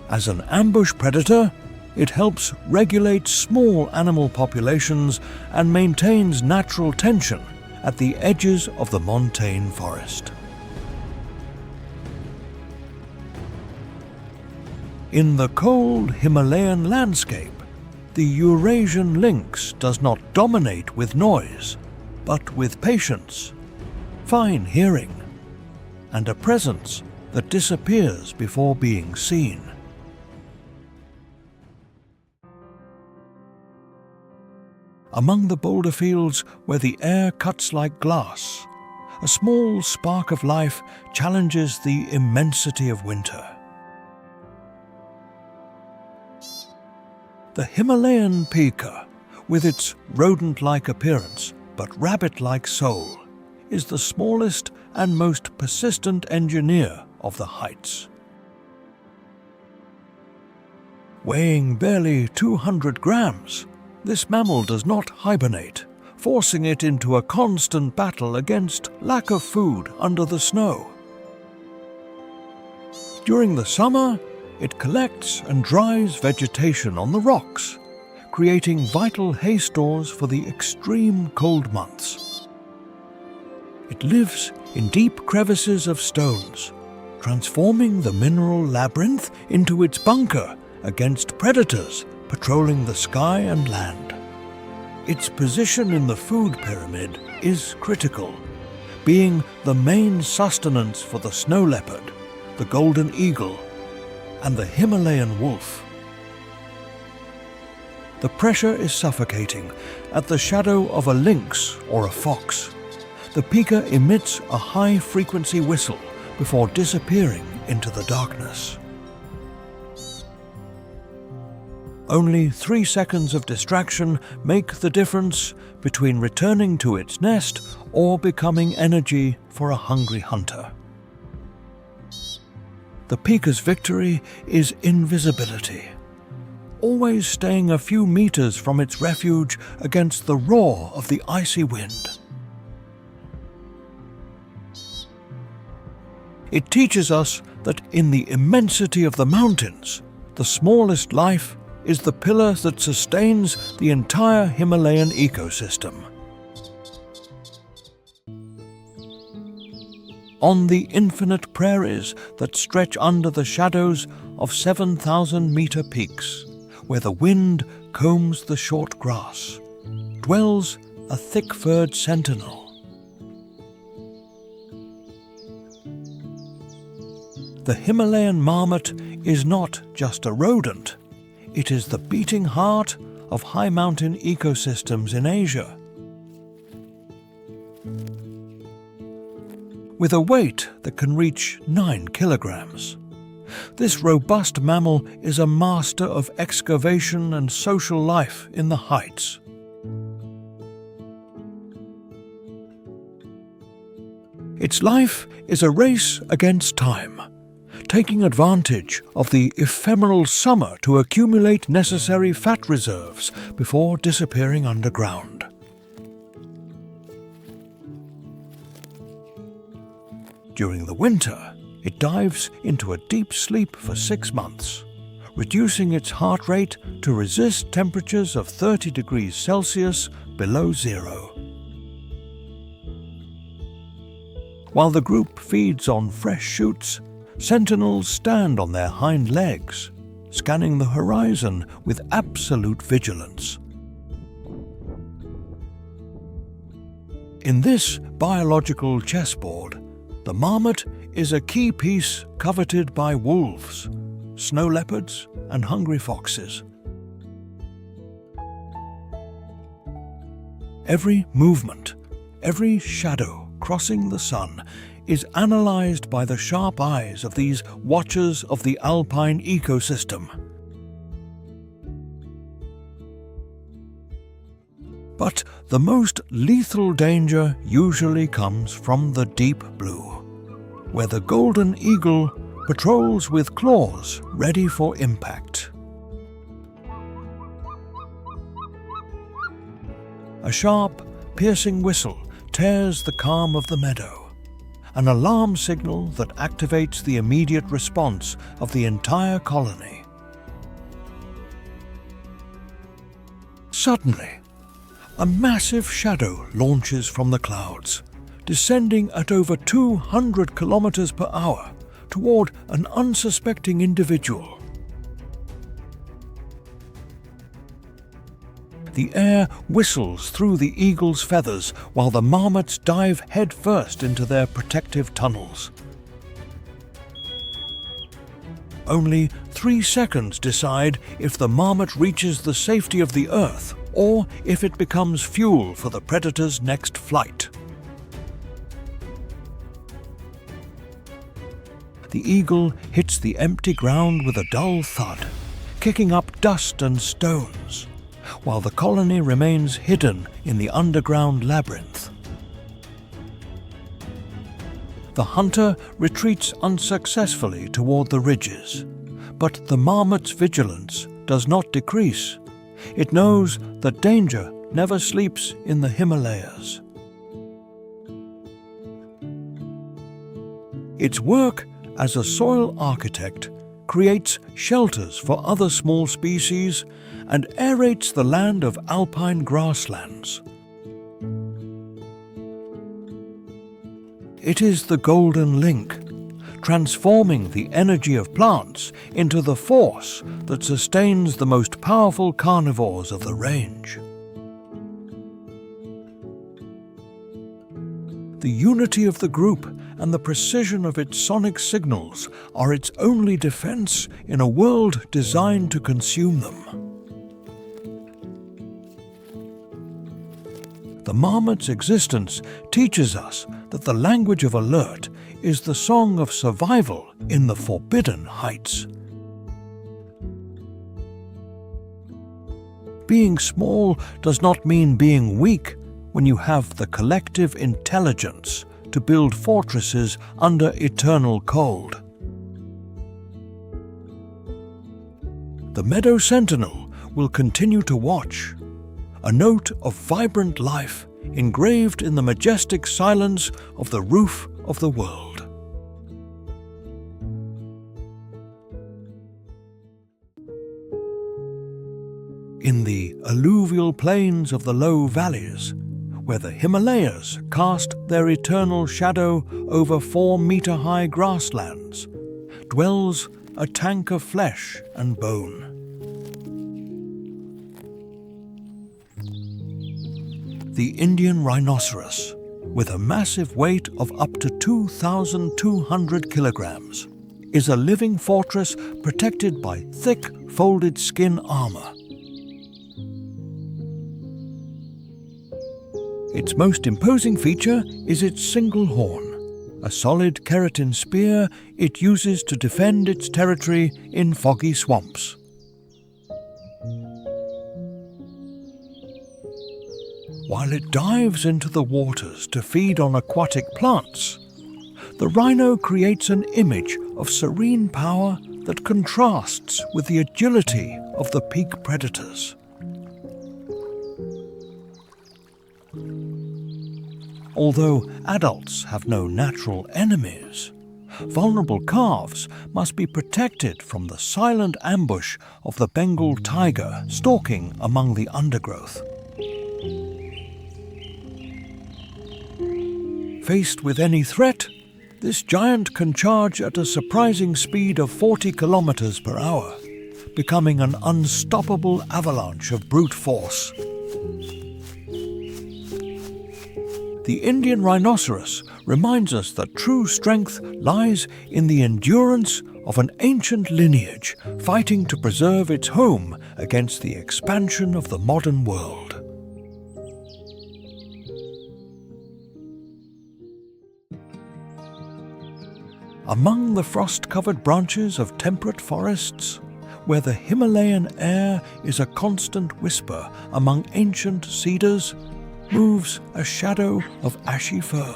As an ambush predator, it helps regulate small animal populations and maintains natural tension at the edges of the montane forest. In the cold Himalayan landscape, the Eurasian lynx does not dominate with noise, but with patience, fine hearing, and a presence that disappears before being seen. Among the boulder fields where the air cuts like glass, a small spark of life challenges the immensity of winter. The Himalayan pika, with its rodent-like appearance but rabbit-like soul, is the smallest and most persistent engineer of the heights. Weighing barely 200 grams, this mammal does not hibernate, forcing it into a constant battle against lack of food under the snow. During the summer, it collects and dries vegetation on the rocks, creating vital hay stores for the extreme cold months. It lives in deep crevices of stones, transforming the mineral labyrinth into its bunker against predators patrolling the sky and land. Its position in the food pyramid is critical, being the main sustenance for the snow leopard, the golden eagle, and the Himalayan wolf. The pressure is suffocating at the shadow of a lynx or a fox. The pika emits a high-frequency whistle before disappearing into the darkness. Only 3 seconds of distraction make the difference between returning to its nest or becoming energy for a hungry hunter. The pika's victory is invisibility, always staying a few meters from its refuge against the roar of the icy wind. It teaches us that in the immensity of the mountains, the smallest life is the pillar that sustains the entire Himalayan ecosystem. On the infinite prairies that stretch under the shadows of 7,000-meter peaks, where the wind combs the short grass, dwells a thick-furred sentinel. The Himalayan marmot is not just a rodent, it is the beating heart of high mountain ecosystems in Asia. With a weight that can reach 9 kilograms, this robust mammal is a master of excavation and social life in the heights. Its life is a race against time, taking advantage of the ephemeral summer to accumulate necessary fat reserves before disappearing underground. During the winter, it dives into a deep sleep for 6 months, reducing its heart rate to resist temperatures of 30 degrees Celsius below zero. While the group feeds on fresh shoots, sentinels stand on their hind legs, scanning the horizon with absolute vigilance. In this biological chessboard, the marmot is a key piece coveted by wolves, snow leopards, and hungry foxes. Every movement, every shadow crossing the sun is analyzed by the sharp eyes of these watchers of the alpine ecosystem. But the most lethal danger usually comes from the deep blue, where the golden eagle patrols with claws ready for impact. A sharp, piercing whistle tears the calm of the meadow, an alarm signal that activates the immediate response of the entire colony. Suddenly, a massive shadow launches from the clouds, descending at over 200 kilometers per hour toward an unsuspecting individual. The air whistles through the eagle's feathers while the marmots dive headfirst into their protective tunnels. Only 3 seconds decide if the marmot reaches the safety of the earth or if it becomes fuel for the predator's next flight. The eagle hits the empty ground with a dull thud, kicking up dust and stones, while the colony remains hidden in the underground labyrinth. The hunter retreats unsuccessfully toward the ridges, but the marmot's vigilance does not decrease. It knows that danger never sleeps in the Himalayas. Its work as a soil architect creates shelters for other small species and aerates the land of alpine grasslands. It is the golden link, transforming the energy of plants into the force that sustains the most powerful carnivores of the range. The unity of the group and the precision of its sonic signals are its only defense in a world designed to consume them. The marmot's existence teaches us that the language of alert is the song of survival in the forbidden heights. Being small does not mean being weak when you have the collective intelligence to build fortresses under eternal cold. The meadow sentinel will continue to watch, a note of vibrant life engraved in the majestic silence of the roof of the world. In the alluvial plains of the low valleys, where the Himalayas cast their eternal shadow over 4-meter-high grasslands, dwells a tank of flesh and bone. The Indian rhinoceros, with a massive weight of up to 2,200 kilograms, is a living fortress protected by thick, folded skin armor. Its most imposing feature is its single horn, a solid keratin spear it uses to defend its territory in foggy swamps. While it dives into the waters to feed on aquatic plants, the rhino creates an image of serene power that contrasts with the agility of the peak predators. Although adults have no natural enemies, vulnerable calves must be protected from the silent ambush of the Bengal tiger stalking among the undergrowth. Faced with any threat, this giant can charge at a surprising speed of 40 kilometers per hour, becoming an unstoppable avalanche of brute force. The Indian rhinoceros reminds us that true strength lies in the endurance of an ancient lineage fighting to preserve its home against the expansion of the modern world. Among the frost-covered branches of temperate forests, where the Himalayan air is a constant whisper among ancient cedars, moves a shadow of ashy fur.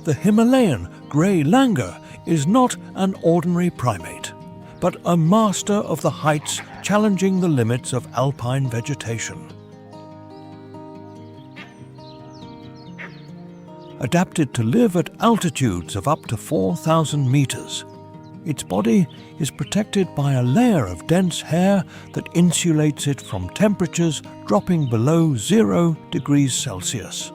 The Himalayan grey langur is not an ordinary primate, but a master of the heights challenging the limits of alpine vegetation. Adapted to live at altitudes of up to 4,000 meters, its body is protected by a layer of dense hair that insulates it from temperatures dropping below 0 degrees Celsius.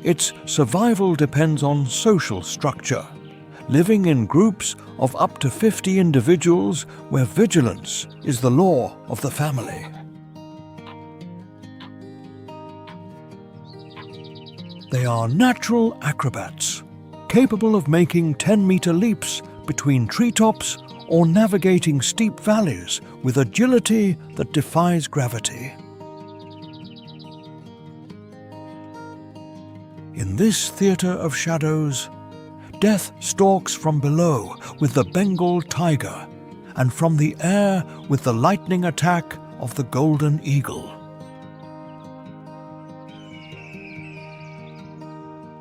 Its survival depends on social structure, living in groups of up to 50 individuals where vigilance is the law of the family. They are natural acrobats, capable of making 10-meter leaps between treetops or navigating steep valleys with agility that defies gravity. In this theatre of shadows, death stalks from below with the Bengal tiger, and from the air with the lightning attack of the golden eagle.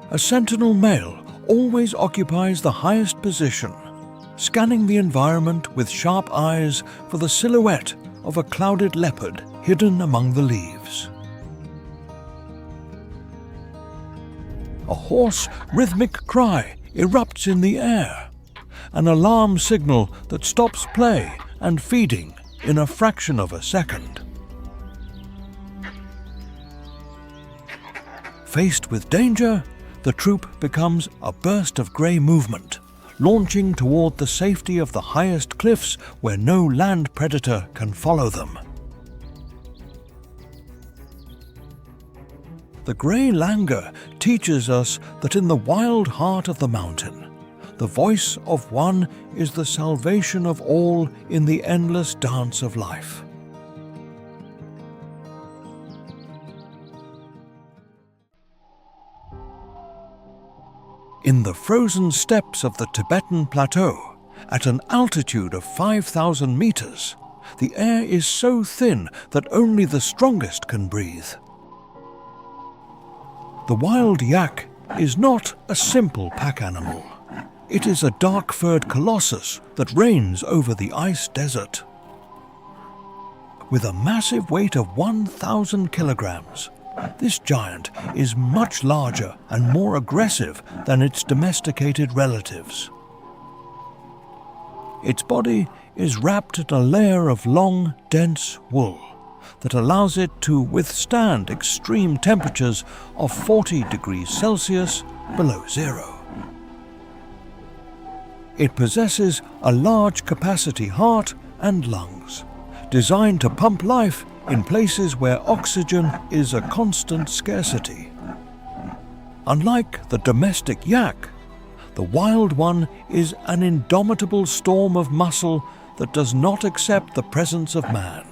A sentinel male always occupies the highest position, scanning the environment with sharp eyes for the silhouette of a clouded leopard hidden among the leaves. A hoarse, rhythmic cry erupts in the air, an alarm signal that stops play and feeding in a fraction of a second. Faced with danger, the troop becomes a burst of grey movement, launching toward the safety of the highest cliffs where no land predator can follow them. The grey langur teaches us that in the wild heart of the mountain, the voice of one is the salvation of all in the endless dance of life. In the frozen steppes of the Tibetan Plateau, at an altitude of 5,000 meters, the air is so thin that only the strongest can breathe. The wild yak is not a simple pack animal. It is a dark-furred colossus that reigns over the ice desert. With a massive weight of 1,000 kilograms, this giant is much larger and more aggressive than its domesticated relatives. Its body is wrapped in a layer of long, dense wool that allows it to withstand extreme temperatures of 40 degrees Celsius below zero. It possesses a large capacity heart and lungs, designed to pump life in places where oxygen is a constant scarcity. Unlike the domestic yak, the wild one is an indomitable storm of muscle that does not accept the presence of man.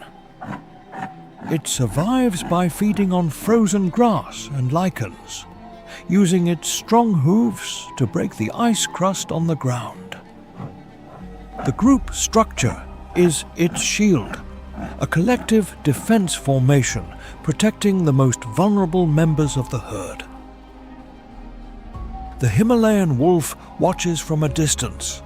It survives by feeding on frozen grass and lichens, using its strong hooves to break the ice crust on the ground. The group structure is its shield, a collective defense formation protecting the most vulnerable members of the herd. The Himalayan wolf watches from a distance,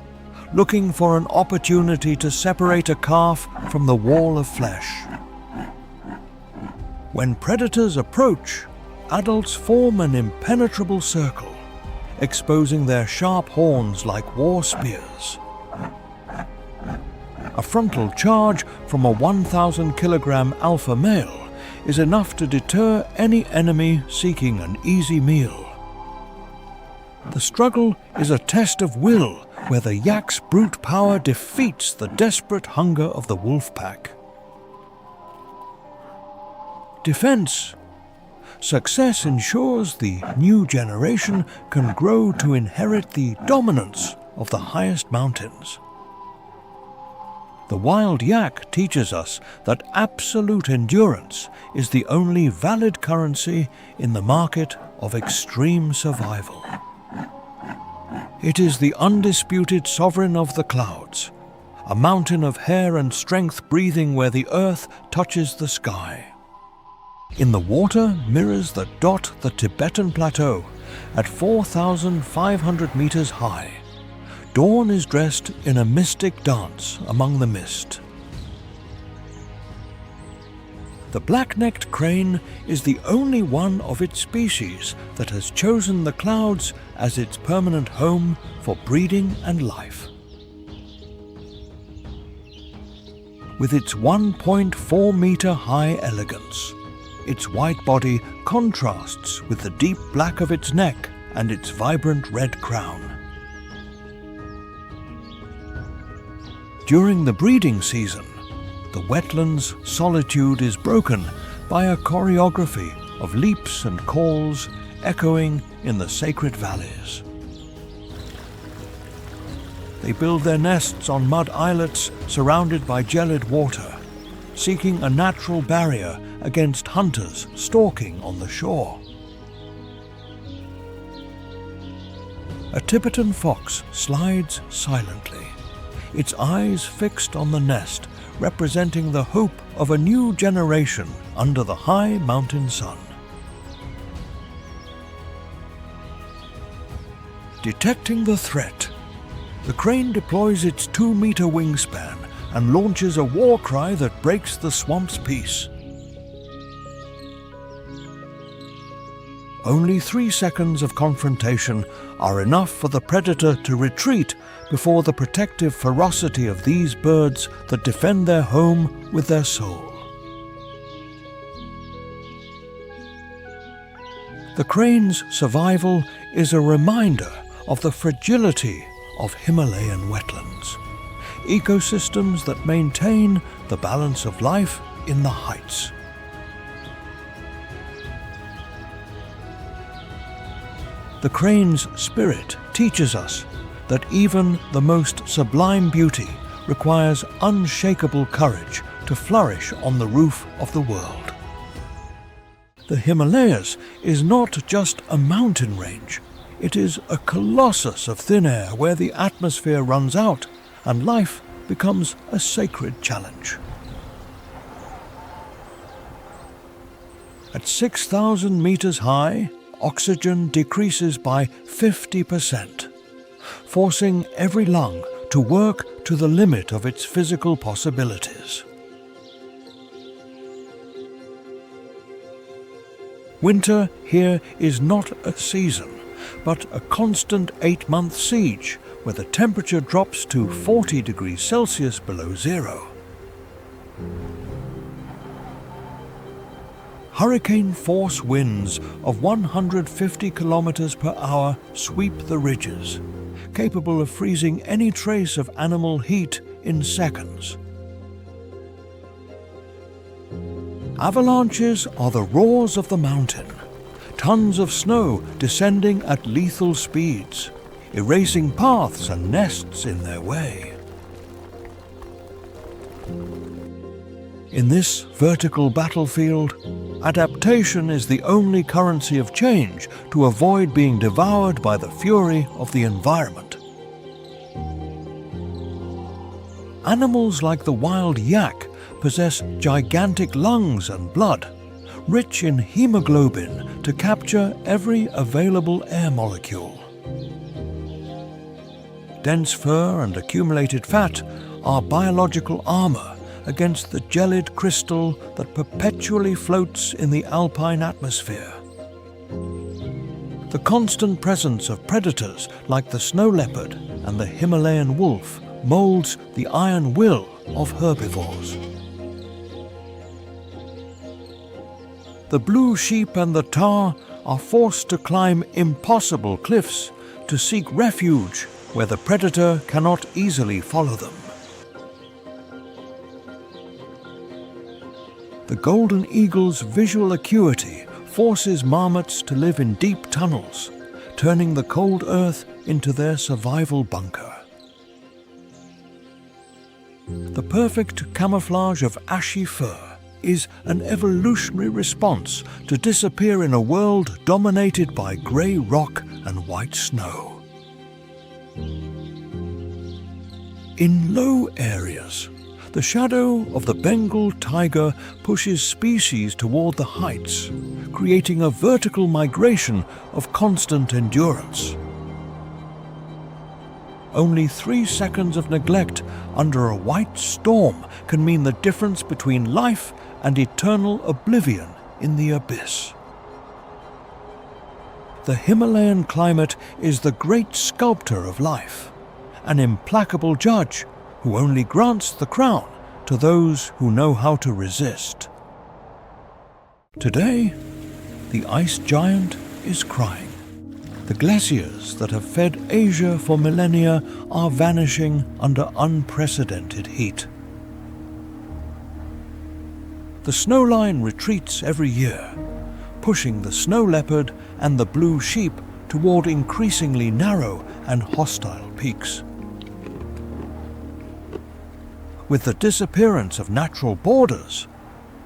looking for an opportunity to separate a calf from the wall of flesh. When predators approach, adults form an impenetrable circle, exposing their sharp horns like war spears. A frontal charge from a 1,000-kilogram alpha male is enough to deter any enemy seeking an easy meal. The struggle is a test of will, where the yak's brute power defeats the desperate hunger of the wolf pack. Defense. Success ensures the new generation can grow to inherit the dominance of the highest mountains. The wild yak teaches us that absolute endurance is the only valid currency in the market of extreme survival. It is the undisputed sovereign of the clouds, a mountain of hair and strength breathing where the earth touches the sky. In the water mirrors the dot the Tibetan plateau at 4,500 meters high. Dawn is dressed in a mystic dance among the mist. The black-necked crane is the only one of its species that has chosen the clouds as its permanent home for breeding and life. With its 1.4-meter high elegance, its white body contrasts with the deep black of its neck and its vibrant red crown. During the breeding season, the wetland's solitude is broken by a choreography of leaps and calls echoing in the sacred valleys. They build their nests on mud islets surrounded by gelid water, seeking a natural barrier against hunters stalking on the shore. A Tibetan fox slides silently, its eyes fixed on the nest, representing the hope of a new generation under the high mountain sun. Detecting the threat, the crane deploys its 2-meter wingspan and launches a war cry that breaks the swamp's peace. Only 3 seconds of confrontation are enough for the predator to retreat before the protective ferocity of these birds that defend their home with their soul. The crane's survival is a reminder of the fragility of Himalayan wetlands, ecosystems that maintain the balance of life in the heights. The crane's spirit teaches us that even the most sublime beauty requires unshakable courage to flourish on the roof of the world. The Himalayas is not just a mountain range, it is a colossus of thin air where the atmosphere runs out and life becomes a sacred challenge. At 6,000 meters high, oxygen decreases by 50%, forcing every lung to work to the limit of its physical possibilities. Winter here is not a season, but a constant 8-month siege where the temperature drops to 40 degrees Celsius below zero. Hurricane-force winds of 150 kilometers per hour sweep the ridges, capable of freezing any trace of animal heat in seconds. Avalanches are the roars of the mountain, tons of snow descending at lethal speeds, erasing paths and nests in their way. In this vertical battlefield, adaptation is the only currency of change to avoid being devoured by the fury of the environment. Animals like the wild yak possess gigantic lungs and blood, rich in hemoglobin to capture every available air molecule. Dense fur and accumulated fat are biological armor against the gelid crystal that perpetually floats in the alpine atmosphere. The constant presence of predators like the snow leopard and the Himalayan wolf molds the iron will of herbivores. The blue sheep and the tahr are forced to climb impossible cliffs to seek refuge where the predator cannot easily follow them. The golden eagle's visual acuity forces marmots to live in deep tunnels, turning the cold earth into their survival bunker. The perfect camouflage of ashy fur is an evolutionary response to disappear in a world dominated by grey rock and white snow. In low areas, the shadow of the Bengal tiger pushes species toward the heights, creating a vertical migration of constant endurance. Only 3 seconds of neglect under a white storm can mean the difference between life and eternal oblivion in the abyss. The Himalayan climate is the great sculptor of life, an implacable judge who only grants the crown to those who know how to resist. Today, the ice giant is crying. The glaciers that have fed Asia for millennia are vanishing under unprecedented heat. The snowline retreats every year, pushing the snow leopard and the blue sheep toward increasingly narrow and hostile peaks. With the disappearance of natural borders,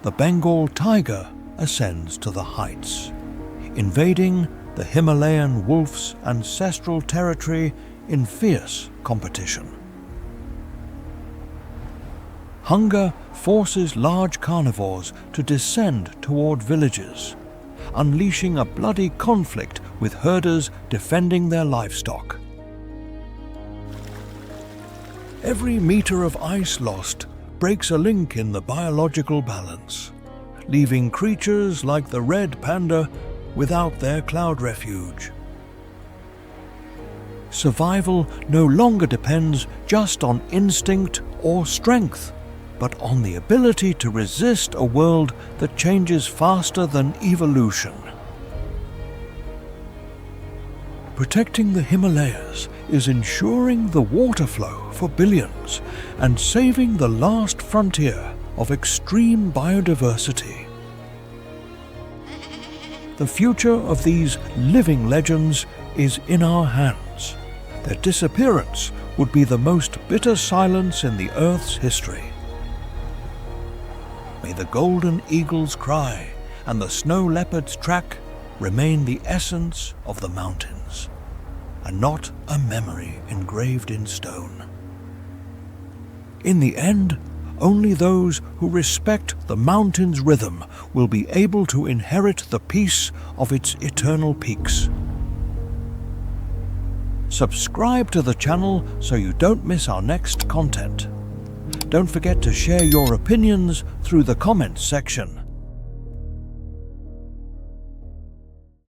the Bengal tiger ascends to the heights, invading the Himalayan wolf's ancestral territory in fierce competition. Hunger forces large carnivores to descend toward villages, unleashing a bloody conflict with herders defending their livestock. Every meter of ice lost breaks a link in the biological balance, leaving creatures like the red panda without their cloud refuge. Survival no longer depends just on instinct or strength, but on the ability to resist a world that changes faster than evolution. Protecting the Himalayas is ensuring the water flow for billions and saving the last frontier of extreme biodiversity. The future of these living legends is in our hands. Their disappearance would be the most bitter silence in the Earth's history. May the golden eagle's cry and the snow leopard's track remain the essence of the mountains, and not a memory engraved in stone. In the end, only those who respect the mountain's rhythm will be able to inherit the peace of its eternal peaks. Subscribe to the channel so you don't miss our next content. Don't forget to share your opinions through the comments section.